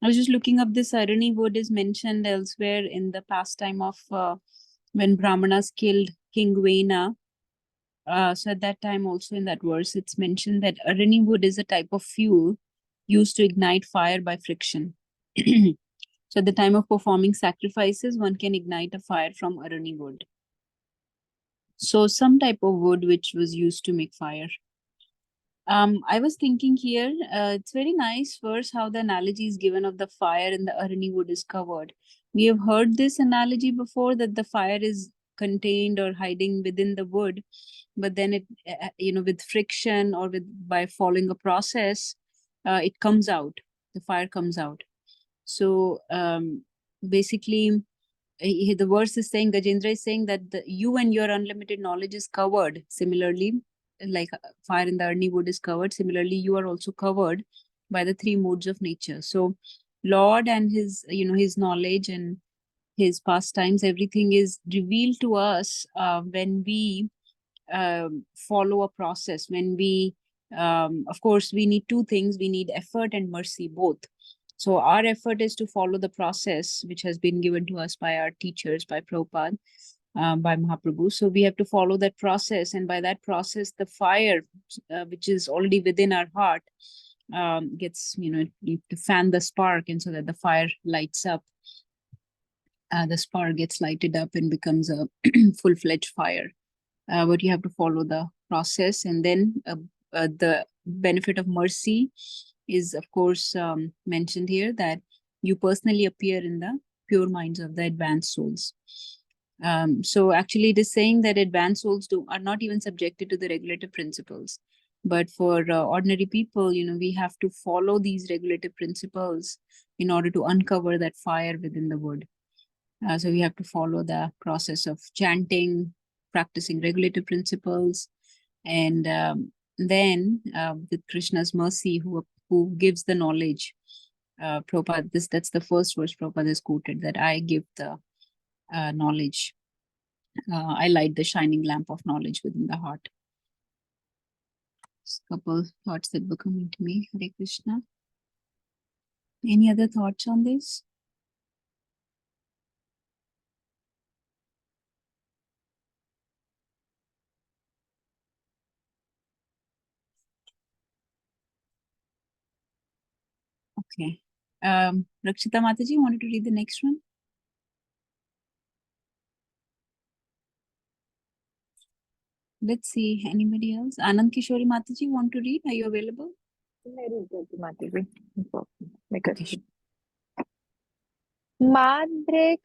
I was just looking up, this Arani wood is mentioned elsewhere in the pastime of when Brahmanas killed King Vena. So at that time also in that verse, it's mentioned that Arani wood is a type of fuel used to ignite fire by friction. So at the time of performing sacrifices, one can ignite a fire from Arani wood. So some type of wood which was used to make fire. I was thinking here, it's very nice verse how the analogy is given of the fire and the Arani wood is covered. We have heard this analogy before, that the fire is contained or hiding within the wood, but then it, with friction or by following a process, it comes out, the fire comes out. So basically, the verse is saying, Gajendra is saying that you and your unlimited knowledge is covered. Similarly, like fire in the Arni wood is covered, similarly, you are also covered by the three modes of nature. So Lord and his, his knowledge and his pastimes, everything is revealed to us when we follow a process. When we, of course, we need two things. We need effort and mercy, both. So our effort is to follow the process which has been given to us by our teachers, by Prabhupada, by Mahaprabhu. So we have to follow that process. And by that process, the fire, which is already within our heart, gets, you to fan the spark, and so that the fire lights up. The spark gets lighted up and becomes a full-fledged fire. but you have to follow the process. And then the benefit of mercy is, of course, mentioned here, that you personally appear in the pure minds of the advanced souls. So actually, it is saying that advanced souls are not even subjected to the regulative principles. But for ordinary people, we have to follow these regulative principles in order to uncover that fire within the wood. So we have to follow the process of chanting, practicing regulative principles, and then with Krishna's mercy, who gives the knowledge. Prabhupada, that's the first verse Prabhupada has quoted, that I give the knowledge. I light the shining lamp of knowledge within the heart. Just a couple thoughts that were coming to me. Hare Krishna. Any other thoughts on this? Okay. Rakshita Mataji, wanted to read the next one? Let's see. Anybody else? Anand Kishori Mataji, want to read? Are you available? Okay. Madrik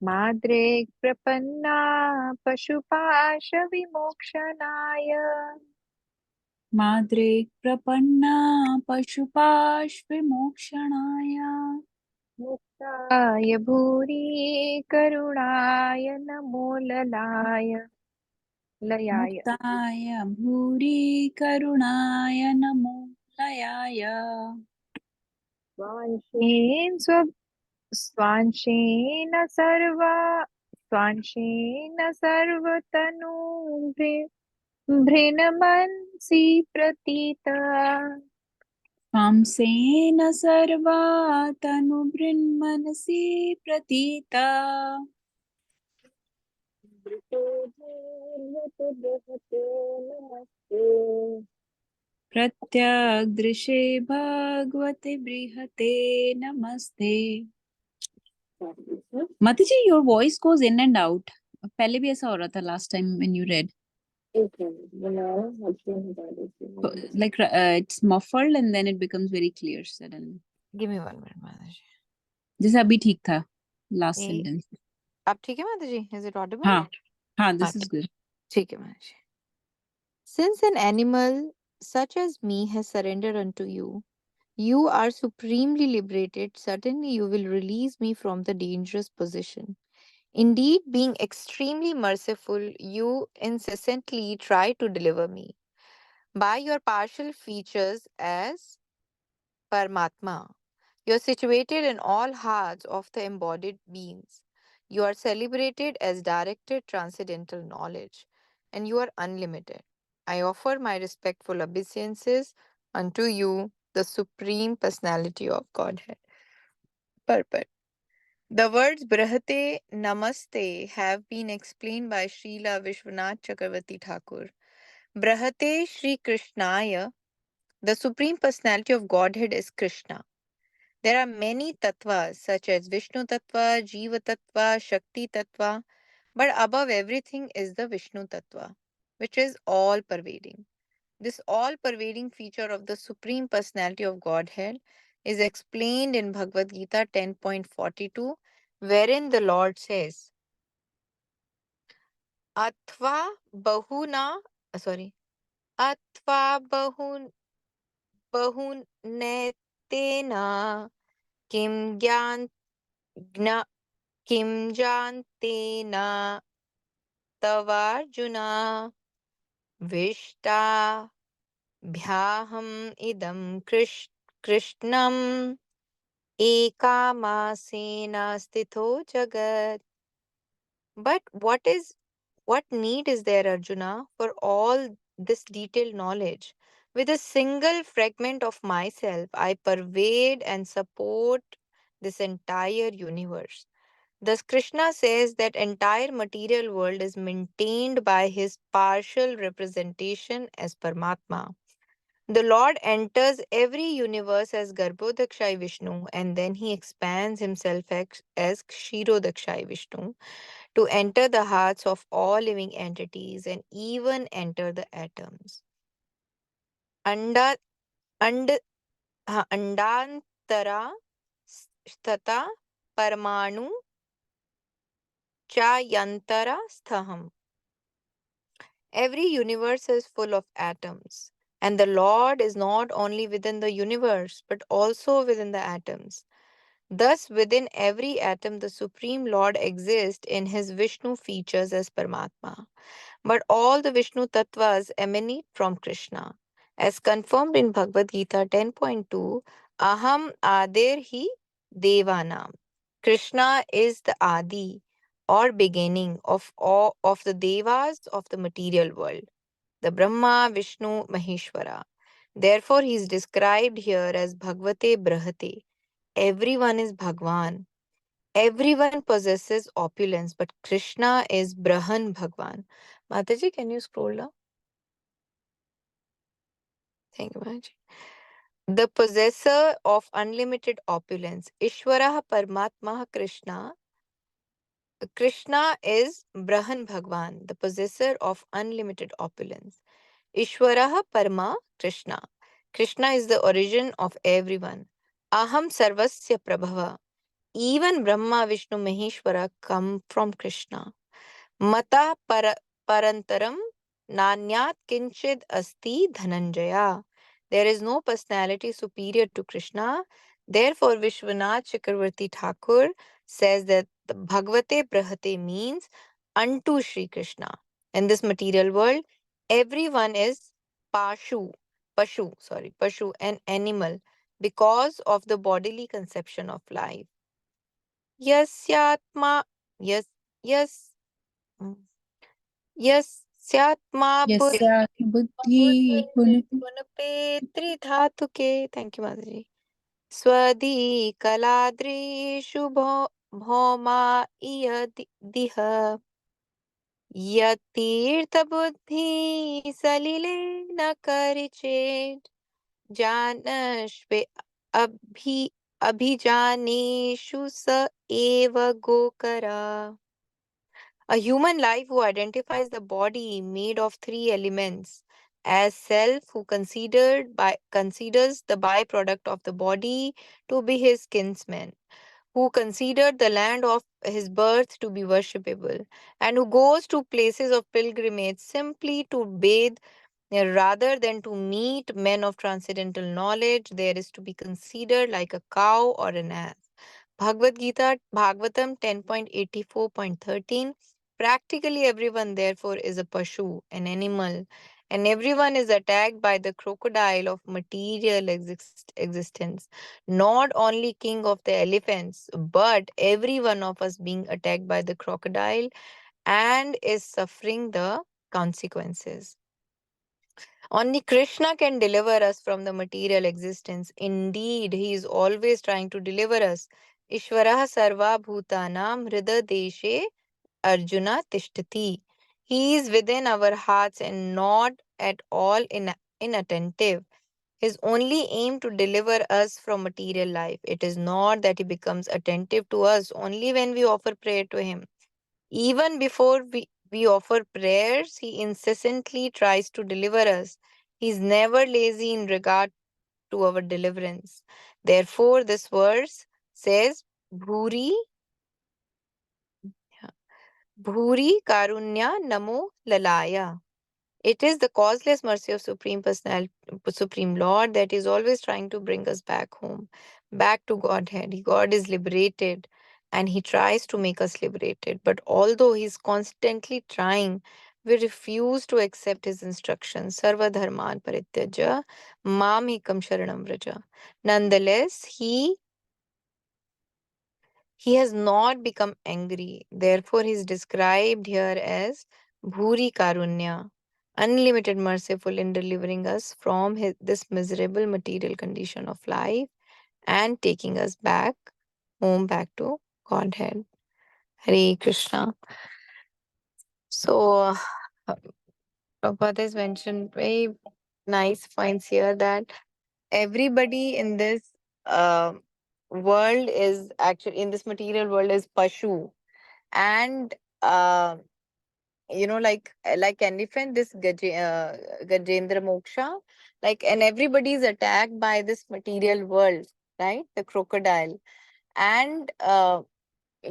Madrik prapanna pashupasha vimokshanaaya Madre prapanna pashupashvimokshanaaya muktaya bhuri karunaya namolalaaya layaya. muktaya bhuri karunaya namo layaya Swanshen Swanshen sarvatanu भृनमंसि प्रतीता Pamsena sarva tanubrinmanasi pratita pratyagdrishe bhagavate brihate namaste. Mataji, your voice goes in and out. पहले भी ऐसा हो रहा था last time when you read. Like it's muffled and then it becomes very clear suddenly. Give me 1 minute, Mataji. जैसे अभी ठीक था last ये- sentence. अब ठीक है Mataji? Is it audible? हाँ, this हाँ, is good. ठीक है Mataji. Since an animal such as me has surrendered unto you, you are supremely liberated. Certainly, you will release me from the dangerous position. Indeed, being extremely merciful, you incessantly try to deliver me by your partial features as Paramatma. You are situated in all hearts of the embodied beings. You are celebrated as directed transcendental knowledge, and you are unlimited. I offer my respectful obeisances unto you, the Supreme Personality of Godhead. Purport. The words Brahate Namaste have been explained by Srila Vishwanath Chakravarti Thakur. Brahate Sri Krishnaya, the Supreme Personality of Godhead is Krishna. There are many tattvas such as Vishnu tattva, Jiva tattva, Shakti tattva, but above everything is the Vishnu tattva, which is all pervading. This all pervading feature of the Supreme Personality of Godhead is explained in Bhagavad Gita 10.42, wherein the Lord says, Atva bahuna, sorry, Atva bahun netena kim gyan gna किं जानतेन तवार्जुना विष्टाभ्याहम् इदं कृष्णम् एकामासेन स्थितो जगत्. But what need is there, Arjuna, for all this detailed knowledge? With a single fragment of myself, I pervade and support this entire universe. Thus, Krishna says that entire material world is maintained by his partial representation as Paramatma. The Lord enters every universe as Garbhodakshay Vishnu and then he expands himself as Kshirodakshay Vishnu, to enter the hearts of all living entities and even enter the atoms. Anda, and, Andantara stata parmanu chayantara sthaham. Every universe is full of atoms, and the Lord is not only within the universe but also within the atoms. Thus, within every atom, the Supreme Lord exists in his Vishnu features as Paramatma. But all the Vishnu Tattvas emanate from Krishna. As confirmed in Bhagavad Gita 10.2, Aham Adir Hi Devanam. Krishna is the Adi or beginning of all of the Devas of the material world, the Brahma, Vishnu, Maheshwara. Therefore, he is described here as Bhagavate Brahate. Everyone is Bhagwan. Everyone possesses opulence, but Krishna is Brahan Bhagwan. Mataji, can you scroll down? Thank you, Mataji. The possessor of unlimited opulence, Ishwara Paramatma Krishna. Krishna is Brahan Bhagwan, the possessor of unlimited opulence. Ishwara Parama Krishna. Krishna is the origin of everyone. Aham Sarvasya Prabhava. Even Brahma, Vishnu, Maheshwara come from Krishna. Mata parantaram nanyat kinchid asti dhananjaya. There is no personality superior to Krishna. Therefore, Vishwanath Chakravarti Thakur says that the Bhagavate Brahate means unto Sri Krishna. In this material world, everyone is Pashu, an animal, because of the bodily conception of life. Yasyatma, yes, yes. यस्यात्मा यस्यात्म बुद्धि गुण गुणपे त्रिधातुके thank you माधुरी स्वधी कलादृशु भौमा दिह यतीर्थ बुद्धि सलिले न करिचेत जानश्वे अभि अभिजानेषु स एव गोकरा. A human life who identifies the body made of three elements as self, who considers the byproduct of the body to be his kinsman, who considered the land of his birth to be worshipable, and who goes to places of pilgrimage simply to bathe rather than to meet men of transcendental knowledge, there is to be considered like a cow or an ass. Bhagavad Gita, Bhagavatam 10.84.13. Practically everyone, therefore, is a Pashu, an animal, and everyone is attacked by the crocodile of material existence. Not only king of the elephants, but every one of us being attacked by the crocodile and is suffering the consequences. Only Krishna can deliver us from the material existence. Indeed, he is always trying to deliver us. Ishvara sarva bhutanam hrida deshe Arjuna tishtati. He is within our hearts and not at all inattentive. His only aim to deliver us from material life. It is not that he becomes attentive to us only when we offer prayer to him. Even before we offer prayers, he incessantly tries to deliver us. He is never lazy in regard to our deliverance. Therefore, this verse says, Bhuri, Bhuri Karunya Namo Lalaya. It is the causeless mercy of Supreme Lord that is always trying to bring us back home, back to Godhead. God is liberated and He tries to make us liberated. But although He is constantly trying, we refuse to accept His instructions. Sarva dharman parityaja, mam ekam sharanam vraja. Nonetheless, he has not become angry. Therefore, he is described here as Bhuri Karunya, unlimited merciful in delivering us from this miserable material condition of life and taking us back home, back to Godhead. Hare Krishna. So, Prabhupada has mentioned very nice points here that everybody in this uh, world is actually in this material world is Pashu, and uh, like elephant, this Gajendra Moksha, like, and everybody is attacked by this material world, right? The crocodile. And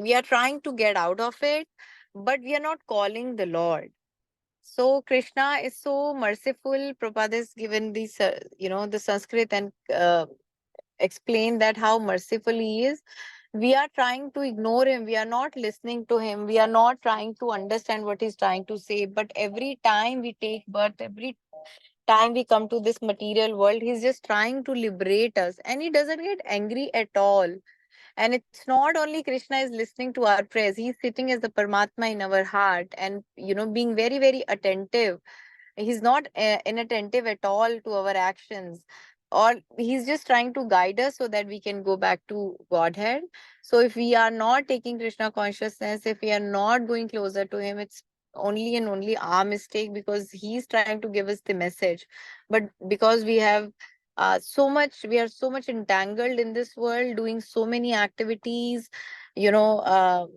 we are trying to get out of it, but we are not calling the Lord. So Krishna is so merciful. Prabhupada has given these, the Sanskrit and explain that how merciful he is. We are trying to ignore him. We are not listening to him. We are not trying to understand what he's trying to say. But every time we take birth, every time we come to this material world, he's just trying to liberate us. And he doesn't get angry at all. And it's not only Krishna is listening to our prayers, he's sitting as the Paramatma in our heart and, being very, very attentive. He's not inattentive at all to our actions, or he's just trying to guide us so that we can go back to Godhead. So if we are not taking Krishna consciousness, if we are not going closer to him, it's only and only our mistake, because he's trying to give us the message. But because we are so much entangled in this world, doing so many activities, you know uh,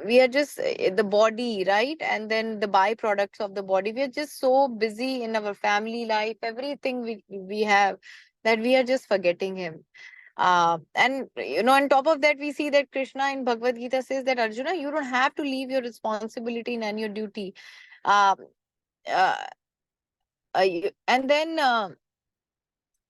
we are just the body, right? And then the byproducts of the body. We are just so busy in our family life, everything we have, that we are just forgetting him. And on top of that, we see that Krishna in Bhagavad Gita says that, Arjuna, you don't have to leave your responsibility and your duty. Um, uh, and then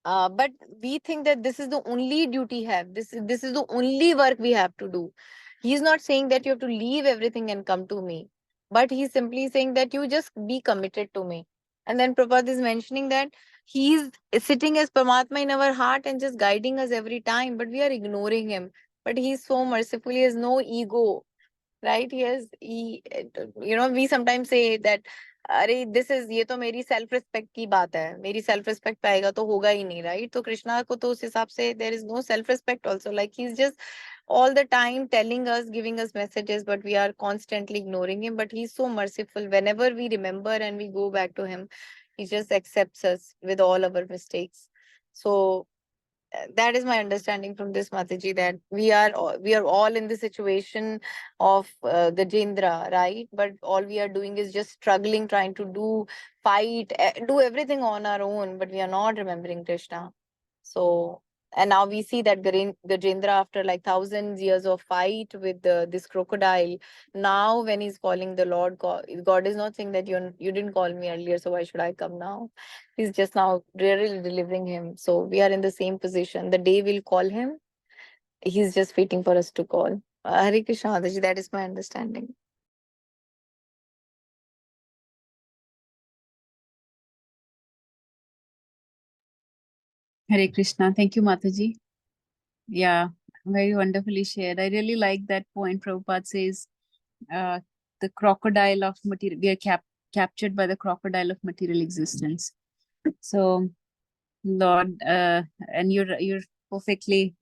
but we think that this is the only duty have. This is the only work we have to do. He's not saying that you have to leave everything and come to me, but he's simply saying that you just be committed to me. And then Prabhupada is mentioning that he's sitting as Paramatma in our heart and just guiding us every time, but we are ignoring him. But he's so merciful. He has no ego, right? We sometimes say that, अरे this is ये तो मेरी self respect की बात है, मेरी self respect पे आएगा तो होगा ही नहीं, राइट? तो कृष्णा को तो उस हिसाब से there is no self respect also, like he is just all the time telling us, giving us messages, but we are constantly ignoring him. But he's so merciful. Whenever we remember and we go back to him, he just accepts us with all our mistakes. So that is my understanding from this, Mataji, that we are all in the situation of Gajendra, right? But all we are doing is just struggling, trying to fight, do everything on our own, but we are not remembering Krishna. So, and now we see that Gajendra, after like thousands years of fight with this crocodile, now when he's calling the Lord, God is not saying that you didn't call me earlier, so why should I come now? He's just now really delivering him. So we are in the same position. The day we'll call him, he's just waiting for us to call. Hare Krishna, Mataji, that is my understanding. Hare Krishna. Thank you, Mataji. Yeah, very wonderfully shared. I really like that point. Prabhupada says, the crocodile of material, we are captured by the crocodile of material existence. So, Lord, and you're perfectly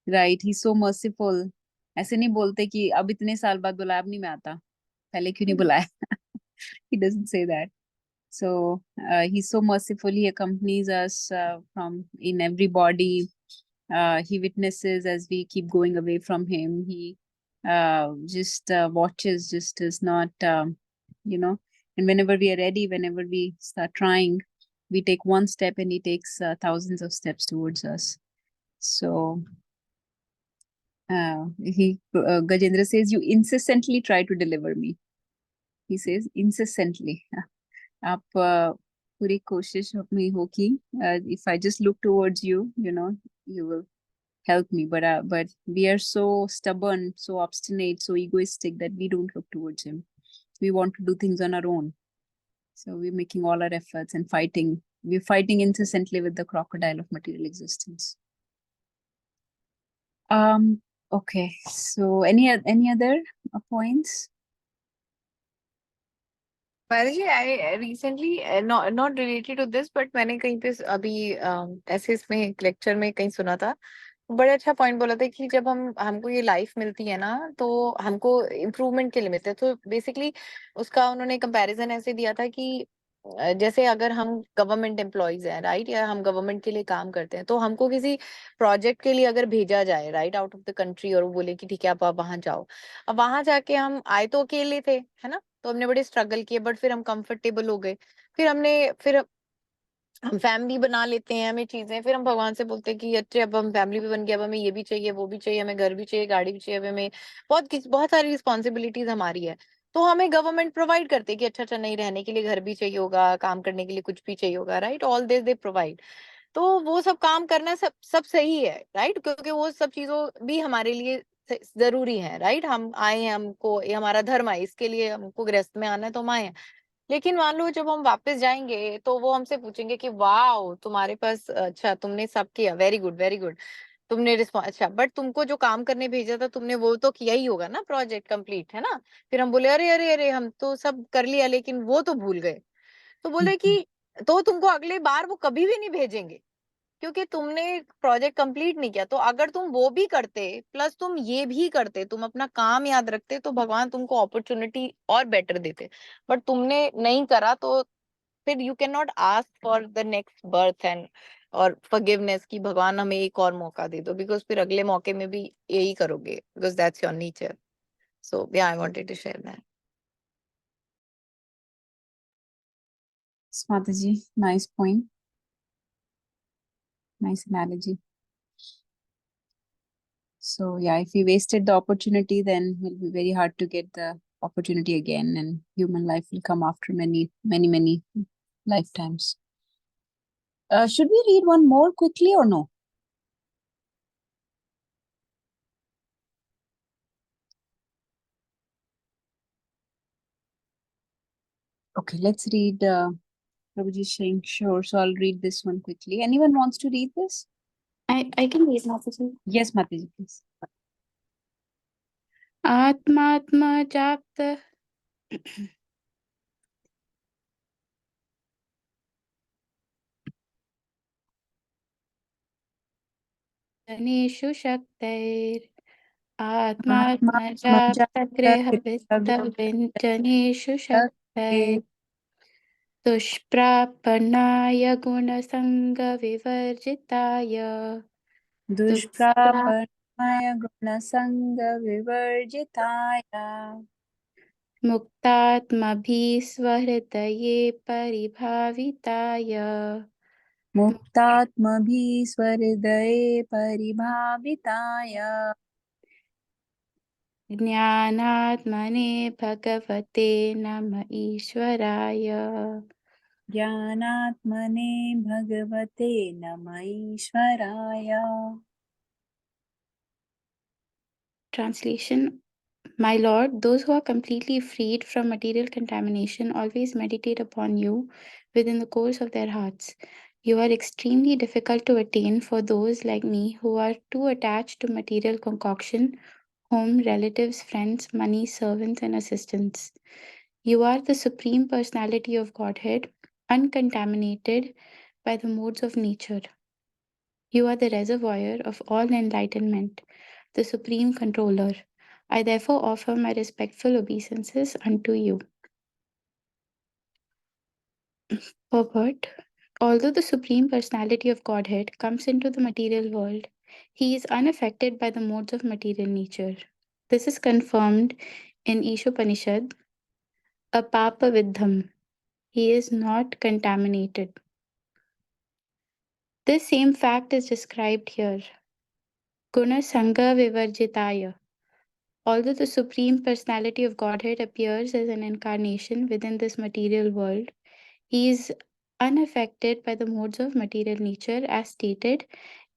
right. He's so merciful. ऐसे नहीं बोलते कि अब इतने साल बाद बुलाया, अब नहीं मैं आता, पहले क्यों नहीं बुलाया? He doesn't say that. So he's so merciful. He accompanies us from in every body. He witnesses as we keep going away from him. He just watches, just is not, and whenever we are ready, whenever we start trying, we take one step and he takes thousands of steps towards us. So Gajendra says, you incessantly try to deliver me. He says, incessantly. आप पूरी कोशिश में हो कि if I just look towards you, you will help me. But we are so stubborn, so obstinate, so egoistic that we don't look towards him. We want to do things on our own. So we're making all our efforts and fighting. We're fighting incessantly with the crocodile of material existence. Okay. So any other points? Mataji, I recently, not related to this, but मैंने कहीं पे अभी ऐसे इसमें एक lecture में कहीं सुना था, बड़ा अच्छा पॉइंट बोला था कि जब हमको ये लाइफ मिलती है ना, तो हमको इम्प्रूवमेंट के लिए मिलते हैं। तो बेसिकली उसका उन्होंने कंपैरिजन ऐसे दिया था कि जैसे अगर हम गवर्नमेंट एम्प्लॉयज हैं, राइट, या हम गवर्नमेंट के लिए काम करते हैं, तो हमको किसी प्रोजेक्ट के लिए अगर भेजा जाए, right, out of the country, और वो बोले कि ठीक है आप वहां जाओ। अब वहां जाके हम आए तो अकेले थे, है ना, तो हमने बड़े स्ट्रगल किए, बट फिर हम कंफर्टेबल हो गए। फिर हम फैमिली बना लेते हैं, हमें चीजें, फिर हम भगवान से बोलते हैं कि अच्छे अब हम फैमिली भी बन गया, अब हमें ये भी चाहिए, वो भी चाहिए, हमें घर भी चाहिए, गाड़ी भी चाहिए, अब हमें बहुत सारी रिस्पॉन्सिबिलिटीज हमारी है। तो हमें गवर्नमेंट प्रोवाइड करते हैं कि अच्छा अच्छा, नहीं, रहने के लिए घर भी चाहिए होगा, काम करने के लिए कुछ भी चाहिए होगा, right, all this they provide. तो वो सब काम करना सब सब सही है, राइट, क्योंकि वो सब चीजों भी हमारे लिए जरूरी है, राइट। हम आए हैं, हमको ये हमारा धर्म है, इसके लिए हमको गृहस्थ में आना है तो हम आए हैं। लेकिन मान लो जब हम वापस जाएंगे तो वो हमसे पूछेंगे कि वाह तुम्हारे पास, अच्छा तुमने सब किया, वेरी गुड वेरी गुड, तुमने रिस्पॉन्स, अच्छा, बट तुमको जो काम करने भेजा था तुमने वो तो किया ही होगा ना, प्रोजेक्ट कंप्लीट, है ना। फिर हम बोले अरे अरे अरे, हम तो सब कर लिया लेकिन वो तो भूल गए। तो बोले कि तो तुमको अगले बार वो कभी भी नहीं भेजेंगे, क्योंकि तुमने प्रोजेक्ट कंप्लीट नहीं किया। तो अगर तुम वो भी करते प्लस तुम ये भी करते, तुम अपना काम याद रखते, तो भगवान तुमको अपॉर्चुनिटी और बेटर देते। बट तुमने नहीं करा, तो फिर you can not ask for the next birth and और फॉरगिवनेस कि भगवान हमें एक और मौका दे दो, बिकॉज फिर अगले मौके में भी यही करोगे, because that's your nature. So yeah I wanted to share that. Mataji, nice point, nice analogy. So yeah, if we wasted the opportunity, then it will be very hard to get the opportunity again, and human life will come after many, many, many lifetimes. Should we read one more quickly or no? Okay, let's read. Prabhuji is saying sure, so I'll read this one quickly. Anyone wants to read this? I can read Mataji. Yes, Mataji, please. आत्मात्मा जाप्त जनेषु शक्तैर् आत्मात्मा जाप्त जनेषु शक्तैर् दुष्प्रापन्नाय गुणसङ्गविवर्जिताय दुष्प्रापन्नाय गुणसङ्गविवर्जिताय मुक्तात्मभिः स्वहृदये परिभाविताय मुक्तात्मभिः स्वहृदये परिभाविताय ज्ञानात्मने भगवते नम ईश्वराय ज्ञानात्मने भगवते नमः ईश्वराय. Translation. My Lord, those who are completely freed from material contamination always meditate upon you within the course of their hearts. You are extremely difficult to attain for those like me who are too attached to material concoction, home, relatives, friends, money, servants, and assistants. You are the Supreme Personality of Godhead, uncontaminated by the modes of nature. You are the reservoir of all enlightenment, the Supreme Controller. I therefore offer my respectful obeisances unto you. Purport. Although the Supreme Personality of Godhead comes into the material world, he is unaffected by the modes of material nature. This is confirmed in Ishopanishad, Apapa Vidham. He is not contaminated. This same fact is described here. Guna Sangha Vivarjitaya. Although the Supreme Personality of Godhead appears as an incarnation within this material world, he is unaffected by the modes of material nature as stated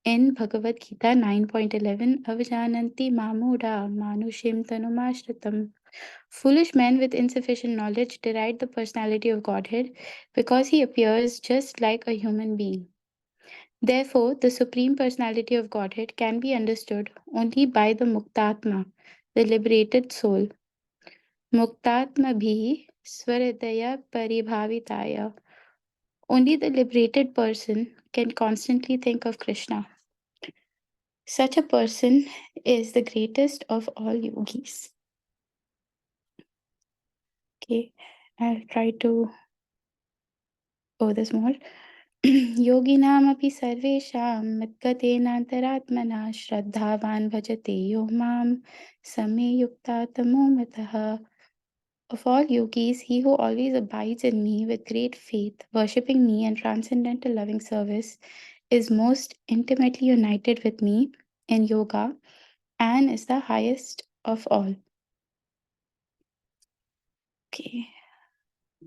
in Bhagavad Gita 9.11 Avajananti Mamudha Manushim Tanumashritam. Foolish men with insufficient knowledge deride the personality of Godhead because he appears just like a human being. Therefore, the Supreme Personality of Godhead can be understood only by the Muktatma, the liberated soul. Muktatmabhi Swaridaya Paribhavitaya. Only the liberated person can constantly think of Krishna. Such a person is the greatest of all yogis. Okay, I'll try to Oh, there's more. Yoginamapi sarvesham matgatenantaraatmana shraddhavan bhajate yo mam same yukta tamo mataha. Of all yogis, he who always abides in me with great faith, worshipping me and transcendental loving service, is most intimately united with me in yoga and is the highest of all. Okay.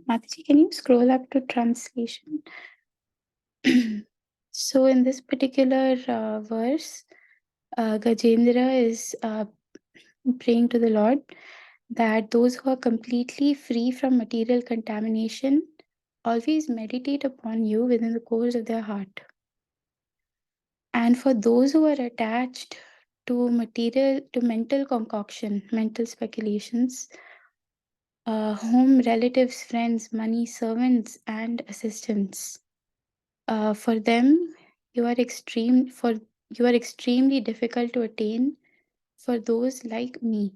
Mataji, can you scroll up to translation? So in this particular verse, Gajendra is praying to the Lord that those who are completely free from material contamination always meditate upon you within the course of their heart. And for those who are attached to mental concoction, mental speculations, home, relatives, friends, money, servants, and assistants, for them, you are extremely difficult to attain for those like me.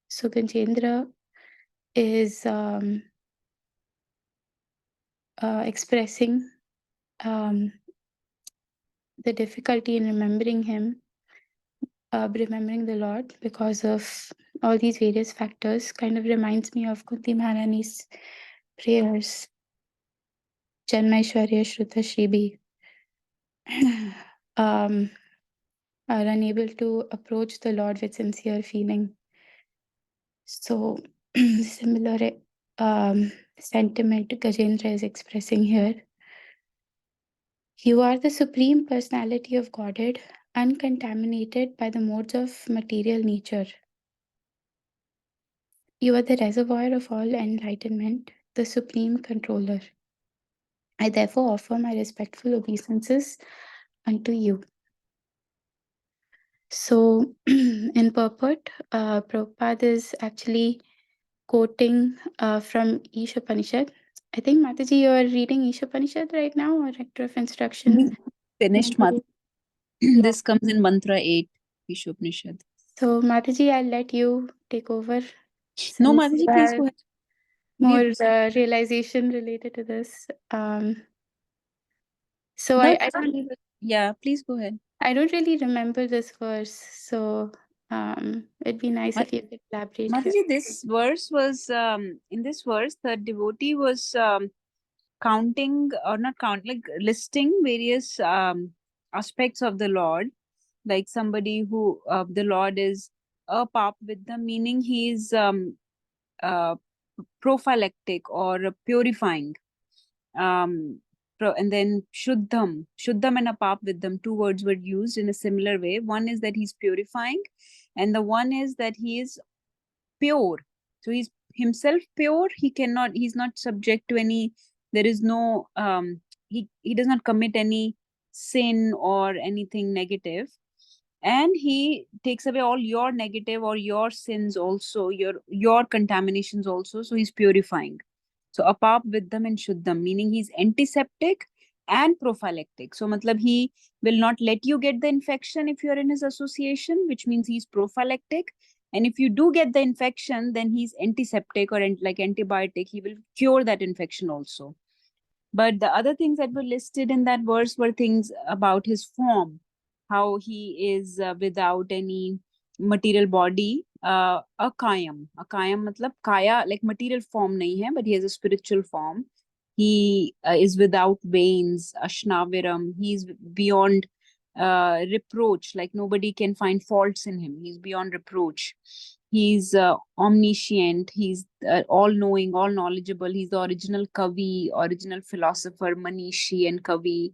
So Gajendra is expressing the difficulty in remembering him, remembering the Lord because of all these various factors. Kind of reminds me of Kunti Maharani's prayers, Janmaishwarya Shruta Shribi, are unable to approach the Lord with sincere feeling. So similar sentiment Gajendra is expressing here. You are the Supreme Personality of Godhead, uncontaminated by the modes of material nature. You are the reservoir of all enlightenment, the Supreme Controller. I therefore offer my respectful obeisances unto you. So, in purport, Prabhupada is actually quoting from Ishopanishad. I think Mataji, you are reading Ishopanishad right now, or Rector of Instruction? Finished, Mataji? This comes in Mantra 8, Ishopanishad. So, Mataji, I'll let you take over. No, Since Mataji, you please have go ahead. more We've- realization related to this. So No, I don't yeah, please go ahead. I don't really remember this verse, so it'd be nice if you could elaborate here. Mataji, this verse was in this verse, the devotee was counting or not count, like listing various aspects of the Lord, like somebody who the Lord is apap with them, meaning he is uh, prophylactic or purifying. And then shuddham and apap with them, two words were used in a similar way. One is that he's purifying, and the one is that he is pure. So he's himself pure. He's not subject to any, there is no he does not commit any sin or anything negative, and he takes away all your negative or your sins also, your contaminations also. So he's purifying. So apap viddham and shuddham, meaning he's antiseptic and prophylactic. So matlab he will not let you get the infection if you're in his association, which means he's prophylactic. And if you do get the infection, then he's antiseptic or like antibiotic. He will cure that infection also. But the other things that were listed in that verse were things about his form, how he is without any material body, akayam. Akayam matlab kaya, like material form nahi hai, but he has a spiritual form. He is without veins, ashnaviram. He's beyond reproach, like nobody can find faults in him. He's beyond reproach. He's omniscient. He's all-knowing, all-knowledgeable. He's the original kavi, original philosopher, manishi and kavi.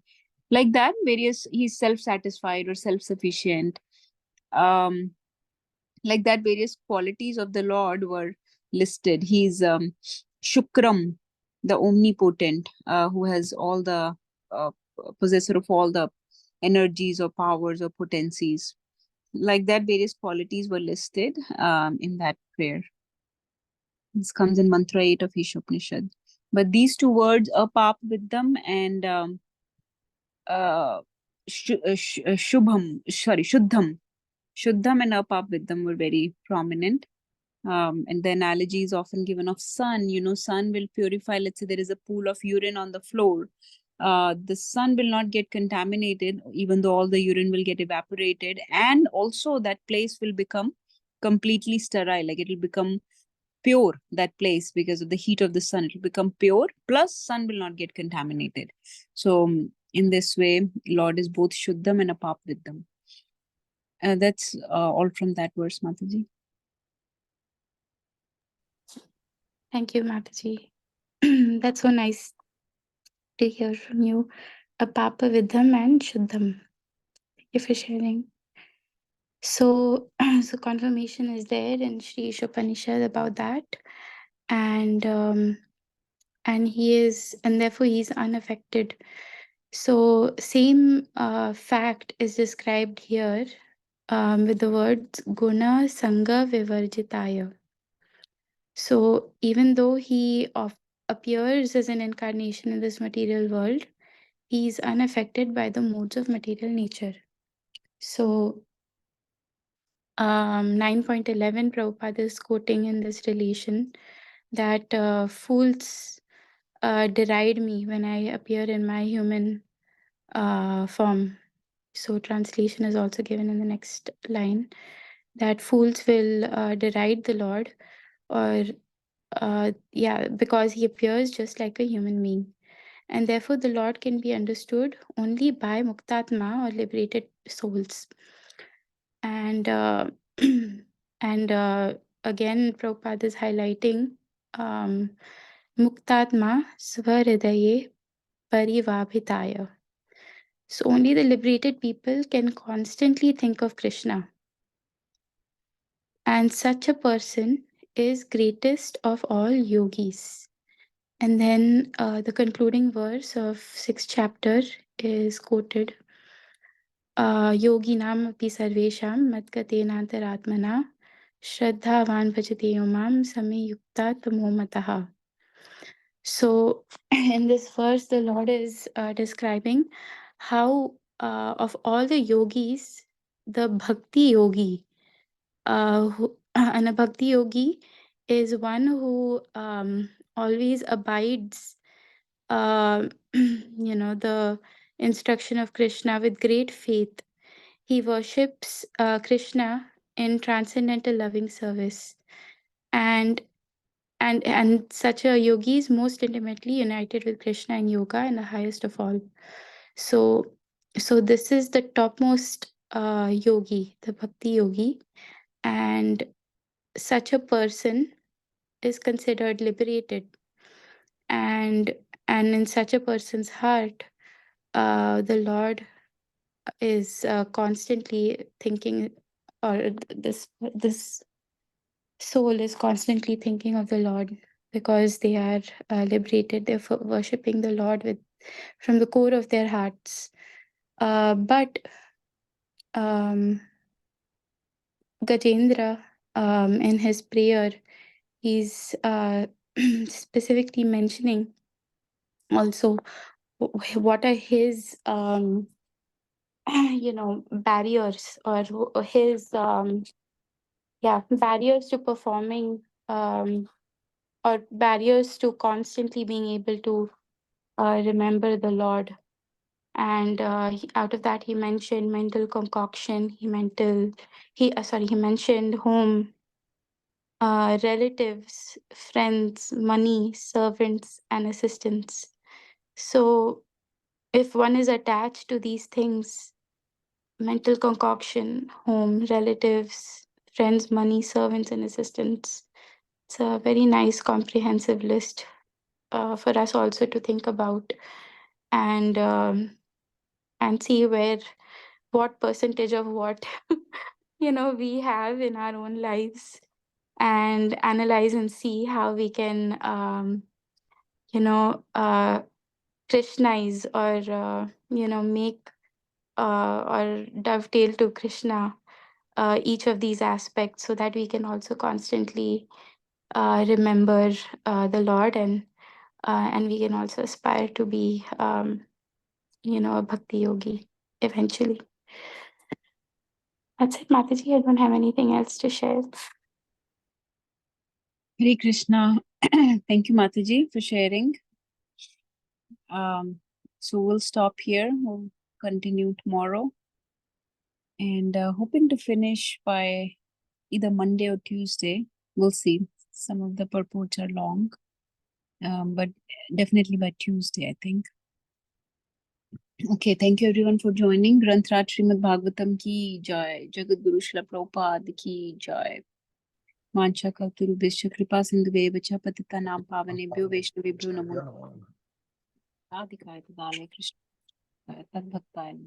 Like that, various. He's self-satisfied or self-sufficient. Um, like that, various qualities of the Lord were listed. He's Shukram, the omnipotent, who has all the uh, possessor of all the energies or powers or potencies. Like that, various qualities were listed in that prayer. This comes in Mantra 8 of Ishopanishad. But these two words, apap with them and uh, shubham, sorry, shuddham and apap with them were very prominent. And the analogy is often given of sun. Sun will purify. Let's say there is a pool of urine on the floor. The sun will not get contaminated, even though all the urine will get evaporated. And also that place will become completely sterile. Like, it will become pure, that place, because of the heat of the sun. It will become pure. Plus, sun will not get contaminated. So in this way, Lord is both Shuddham and Apapviddham. That's all from that verse, Mataji. Thank you, Mataji. That's so nice to hear from you. Apapa Vidham and Shuddham. Thank you for sharing. So, so confirmation is there in Sri Ishopanishad about that. And he is, and therefore he's unaffected. So same fact is described here with the words Guna Sangha Vivarjitaya. So even though he appears as an incarnation in this material world, he is unaffected by the modes of material nature. So 9.11 Prabhupada is quoting in this relation that fools deride me when I appear in my human form. So translation is also given in the next line, that fools will deride the Lord, or because he appears just like a human being. And therefore the Lord can be understood only by Muktatma, or liberated souls. And and again Prabhupada is highlighting Muktatma Svahridaye Parivabhitaya. So only the liberated people can constantly think of Krishna. And such a person is greatest of all yogis. And then the concluding verse of 6th chapter is quoted. Yoginam api sarvesham matgatenantaratmana shraddhavan bhajate umam samyukta tamomataha. So in this verse, the Lord is describing how of all the yogis, the bhakti yogi, and a bhakti yogi is one who always abides, the instruction of Krishna with great faith. He worships Krishna in transcendental loving service, and such a yogi is most intimately united with Krishna in yoga and the highest of all. So this is the topmost yogi, the bhakti yogi, and such a person is considered liberated, and in such a person's heart, the Lord is constantly thinking, or this soul is constantly thinking of the Lord, because they are liberated. They're worshipping the Lord from the core of their hearts. But Gajendra, in his prayer, he's specifically mentioning also what are his barriers, or his barriers to performing, or barriers to constantly being able to remember the Lord. And out of that, he mentioned mental concoction. He mentioned home, relatives, friends, money, servants, and assistants. So if one is attached to these things, mental concoction, home, relatives, friends, money, servants, and assistants, it's a very nice comprehensive list for us also to think about, and see what percentage of what we have in our own lives, and analyze and see how we can Krishnaize, or make or dovetail to Krishna each of these aspects, so that we can also constantly remember the Lord, and we can also aspire to be a bhakti yogi eventually. That's it, Mataji. I don't have anything else to share. Hare Krishna. Thank you, Mataji, for sharing. So we'll stop here. We'll continue tomorrow. And hoping to finish by either Monday or Tuesday. We'll see. Some of the purports are long, but definitely by Tuesday, I think. Okay, thank you everyone for joining. Granth Raj Srimad Bhagavatam ki jai. Jagat Guru Srila Prabhupada ki jai. Mancha Kalturubhischa Kripa Sindhuve Vacha Patita Nam Pavanebhyo Vaishnavebhyo Namo Radhikaya Tadale Krishna Tad Bhaktaya.